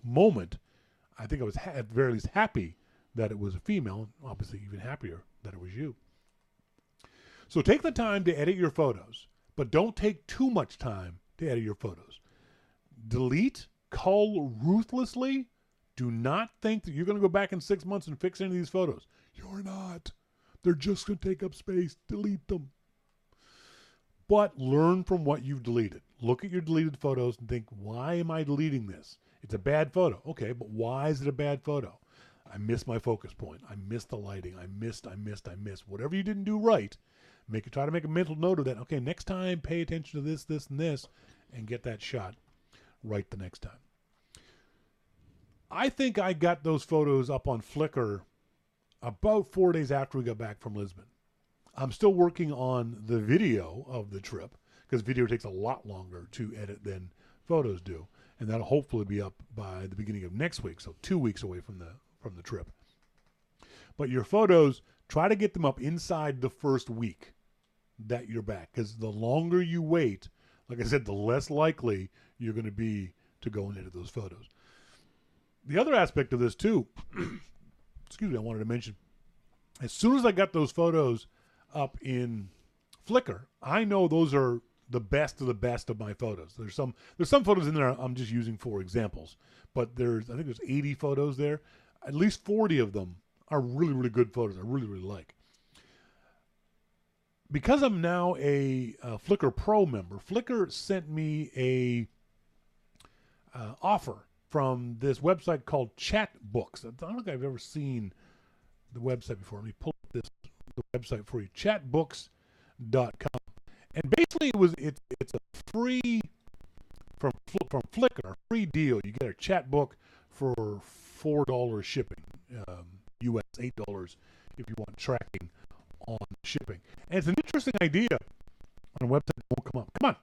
S1: moment, I think I was at the very least happy that it was a female, and obviously even happier that it was you. So take the time to edit your photos, but don't take too much time to edit your photos. Delete, cull ruthlessly. Do not think that you're going to go back in 6 months and fix any of these photos. You're not. They're just going to take up space. Delete them. But learn from what you've deleted. Look at your deleted photos and think, why am I deleting this? It's a bad photo. Okay, but why is it a bad photo? I missed my focus point. I missed the lighting. I missed. Whatever you didn't do right, try to make a mental note of that. Okay, next time pay attention to this, and this, and get that shot right the next time. I think I got those photos up on Flickr about 4 days after we got back from Lisbon. I'm still working on the video of the trip because video takes a lot longer to edit than photos do, and that'll hopefully be up by the beginning of next week, so 2 weeks away from the trip. But your photos, try to get them up inside the first week that you're back, because the longer you wait, like I said, the less likely you're going to be to go and edit those photos. The other aspect of this too, excuse me, I wanted to mention, as soon as I got those photos up in Flickr, I know those are the best of my photos. There's some photos in there I'm just using for examples, but I think there's 80 photos there. At least 40 of them are really, really good photos I really, really like. Because I'm now a Flickr Pro member, Flickr sent me a offer from this website called Chatbooks. I don't think I've ever seen the website before. Let me pull up the website for you, chatbooks.com. And basically it's a free, from Flickr, a free deal. You get a chat book for $4 shipping, US $8 if you want tracking on shipping. And it's an interesting idea on a website that won't come up. Come on.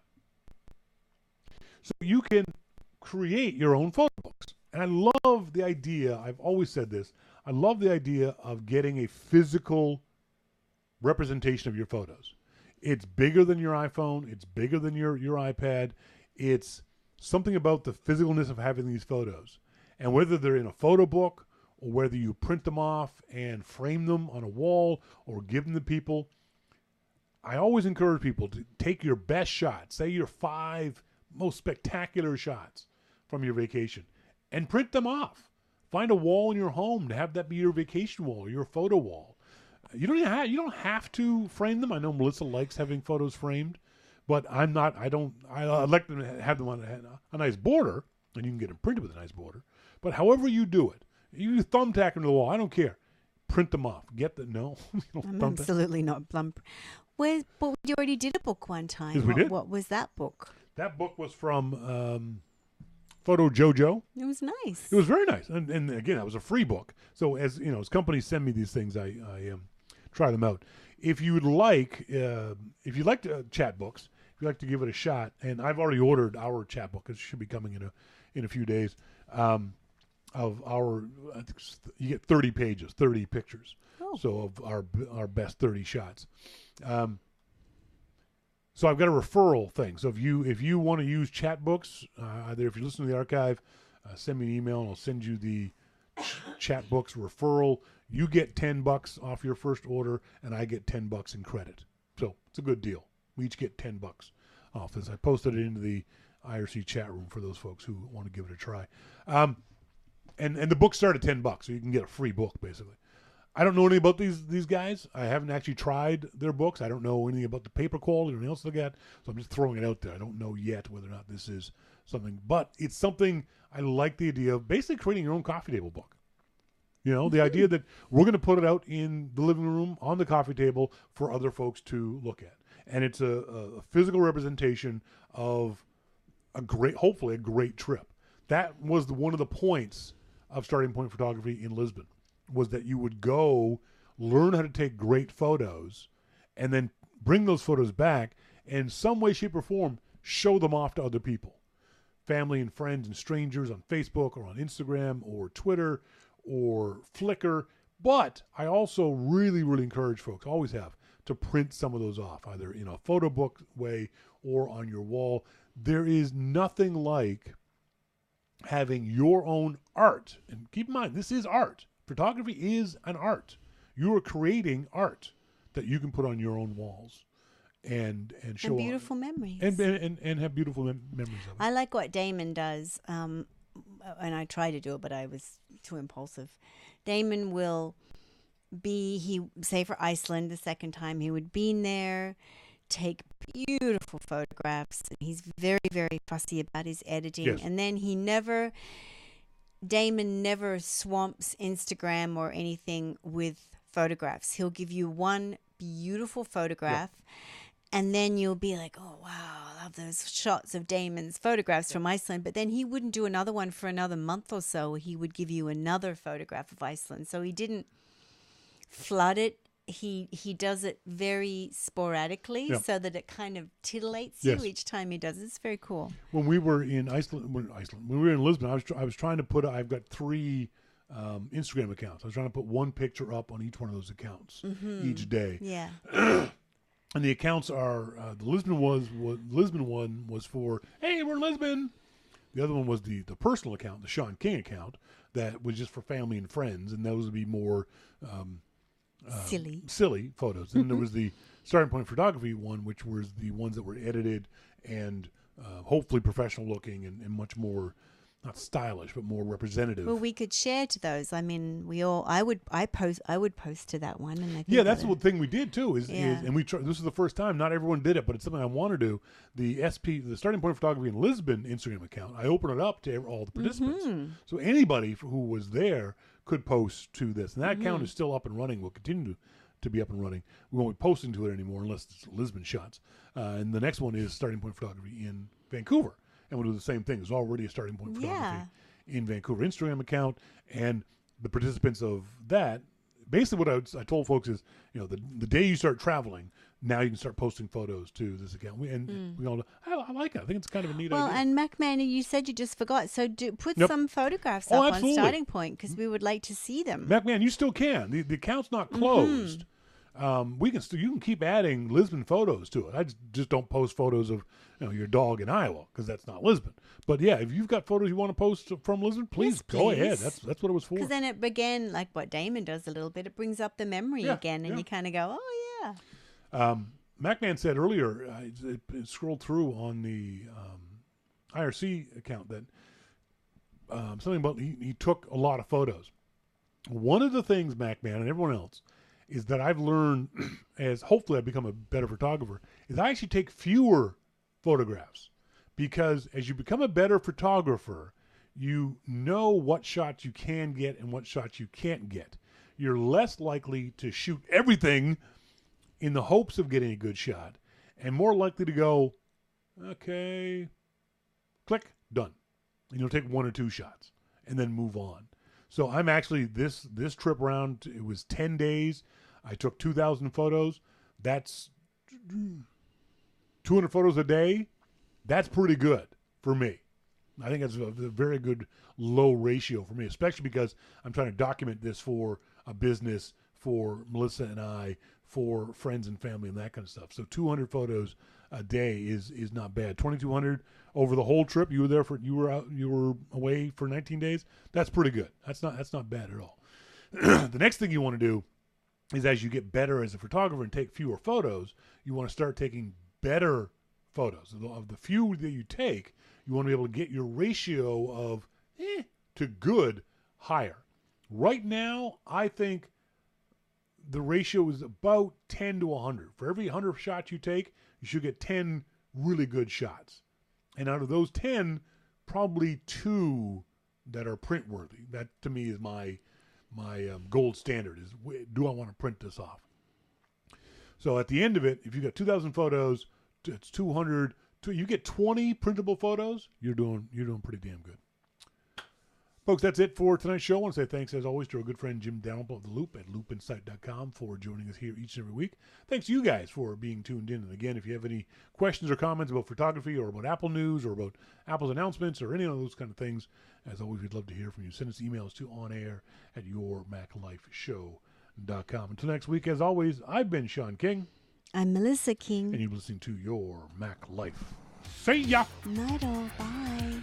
S1: So you can create your own photo books. And I love the idea, I've always said this, I love the idea of getting a physical representation of your photos. It's bigger than your iPhone. It's bigger than your iPad. It's something about the physicalness of having these photos. And whether they're in a photo book or whether you print them off and frame them on a wall or give them to people, I always encourage people to take your best shots, say your 5 most spectacular shots from your vacation, and print them off. Find a wall in your home to have that be your vacation wall or your photo wall. You don't have to frame them. I know Melissa likes having photos framed, but I like to have them on a nice border, and you can get them printed with a nice border. But however you do it, you thumbtack them to the wall. I don't care. Print them off.
S2: I'm absolutely not plump. But you already did a book one time.
S1: Yes, we did.
S2: What was that book?
S1: That book was from Photo Jojo.
S2: It was nice.
S1: It was very nice, and again, that was a free book. So as you know, as companies send me these things, I try them out. If you'd like chat books, if you'd like to give it a shot, and I've already ordered our chat book. It should be coming in a few days. Of our, I think you get 30 pages, 30 pictures. Oh. So of our best 30 shots. So I've got a referral thing. So if you want to use chat books, either if you listen to the archive, send me an email and I'll send you the chat books referral. You get $10 off your first order, and I get $10 in credit. So it's a good deal. We each get $10 off this. I posted it into the IRC chat room for those folks who want to give it a try. And the books start at $10, so you can get a free book basically. I don't know anything about these guys. I haven't actually tried their books. I don't know anything about the paper quality or anything else they got. So I'm just throwing it out there. I don't know yet whether or not this is something, but it's something I like the idea of basically creating your own coffee table book. You know, the idea that we're going to put it out in the living room on the coffee table for other folks to look at. And it's a physical representation of hopefully a great trip. That was one of the points of Starting Point Photography in Lisbon, was that you would go learn how to take great photos and then bring those photos back and in some way, shape, or form show them off to other people, family and friends and strangers on Facebook or on Instagram or Twitter or Flickr. But I also really, really encourage folks, always have, to print some of those off, either in a photo book way or on your wall. There is nothing like having your own art. And keep in mind, this is art. Photography is an art. You are creating art that you can put on your own walls and show
S2: and beautiful memories
S1: and have beautiful memories of it.
S2: I like what Damon does, and I try to do it, but I was too impulsive. Damon will say for Iceland the second time he would been there, take beautiful photographs. He's very, very fussy about his editing.
S1: Yes.
S2: And then Damon never swamps Instagram or anything with photographs. He'll give you one beautiful photograph, and then you'll be like, oh, wow, I love those shots of Damon's photographs from Iceland. But then he wouldn't do another one for another month or so. He would give you another photograph of Iceland. So he didn't flood it. He does it very sporadically so that it kind of titillates you each time he does it. It's very cool.
S1: When we were in when we were in Lisbon, I was trying to put. I've got 3 Instagram accounts. I was trying to put one picture up on each one of those accounts each day.
S2: Yeah.
S1: And the accounts are the Lisbon one was for, hey, we're in Lisbon. The other one was the personal account, the Shawn King account, that was just for family and friends, and those would be more silly photos. And then there was the Starting Point Photography one, which was the ones that were edited and hopefully professional looking and much more, not stylish, but more representative.
S2: Well, we could share to those. I mean, I would post to that one, and I think
S1: that's the thing we did too. And we tried. This is the first time. Not everyone did it, but it's something I want to do. The Starting Point Photography in Lisbon Instagram account. I open it up to all the participants, so anybody who was there could post to this. And that account is still up and running. Will continue to be up and running. We won't be posting to it anymore unless it's Lisbon shots. And the next one is Starting Point Photography in Vancouver. And we'll do the same thing. There's already a Starting Point Photography in Vancouver Instagram account, and the participants of that. Basically, what I told folks is, the day you start traveling, now you can start posting photos to this account. We all, I like it. I think it's kind of a neat idea.
S2: Well, and MacMan, you said you just forgot, so put some photographs up on Starting Point, because we would like to see them.
S1: MacMan, you still can. The account's not closed. You can keep adding Lisbon photos to it. I just don't post photos of your dog in Iowa, because that's not Lisbon. But yeah, if you've got photos you want to post from Lisbon, please go ahead. That's what it was for.
S2: Because then it began like what Damon does a little bit. It brings up the memory again, and you kind of go, oh yeah.
S1: MacMan said earlier, it scrolled through on the IRC account that something about he took a lot of photos. One of the things, MacMan and everyone else, is that I've learned as hopefully I become a better photographer, is I actually take fewer photographs, because as you become a better photographer, you know what shots you can get and what shots you can't get. You're less likely to shoot everything in the hopes of getting a good shot, and more likely to go, okay, click, done. And you'll take 1 or 2 shots and then move on. So I'm actually, this trip around, it was 10 days. I took 2,000 photos. That's 200 photos a day. That's pretty good for me. I think that's a very good low ratio for me, especially because I'm trying to document this for a business, for Melissa and I, for friends and family and that kind of stuff. So 200 photos a day is not bad. 2,200 over the whole trip. You were away for 19 days. That's pretty good. That's not bad at all. The next thing you want to do is, as you get better as a photographer and take fewer photos, you want to start taking better photos. Of the few that you take, you want to be able to get your ratio of to good higher. Right now, I think the ratio is about 10 to 100. For every 100 shots you take, you should get 10 really good shots. And out of those 10, probably 2 that are print worthy. That to me is my gold standard, is do I want to print this off? So at the end of it, if you got 2,000 photos, it's 200. You get 20 printable photos, you're doing pretty damn good. Folks, that's it for tonight's show. I want to say thanks, as always, to our good friend Jim Dalrymple of The Loop at loopinsight.com for joining us here each and every week. Thanks to you guys for being tuned in. And again, if you have any questions or comments about photography or about Apple news or about Apple's announcements or any of those kind of things, as always, we'd love to hear from you. Send us emails to onair@yourmaclifeshow.com. Until next week, as always, I've been Shawn King.
S2: I'm Melissa King.
S1: And you're listening to Your Mac Life. See ya!
S2: Night all. Bye.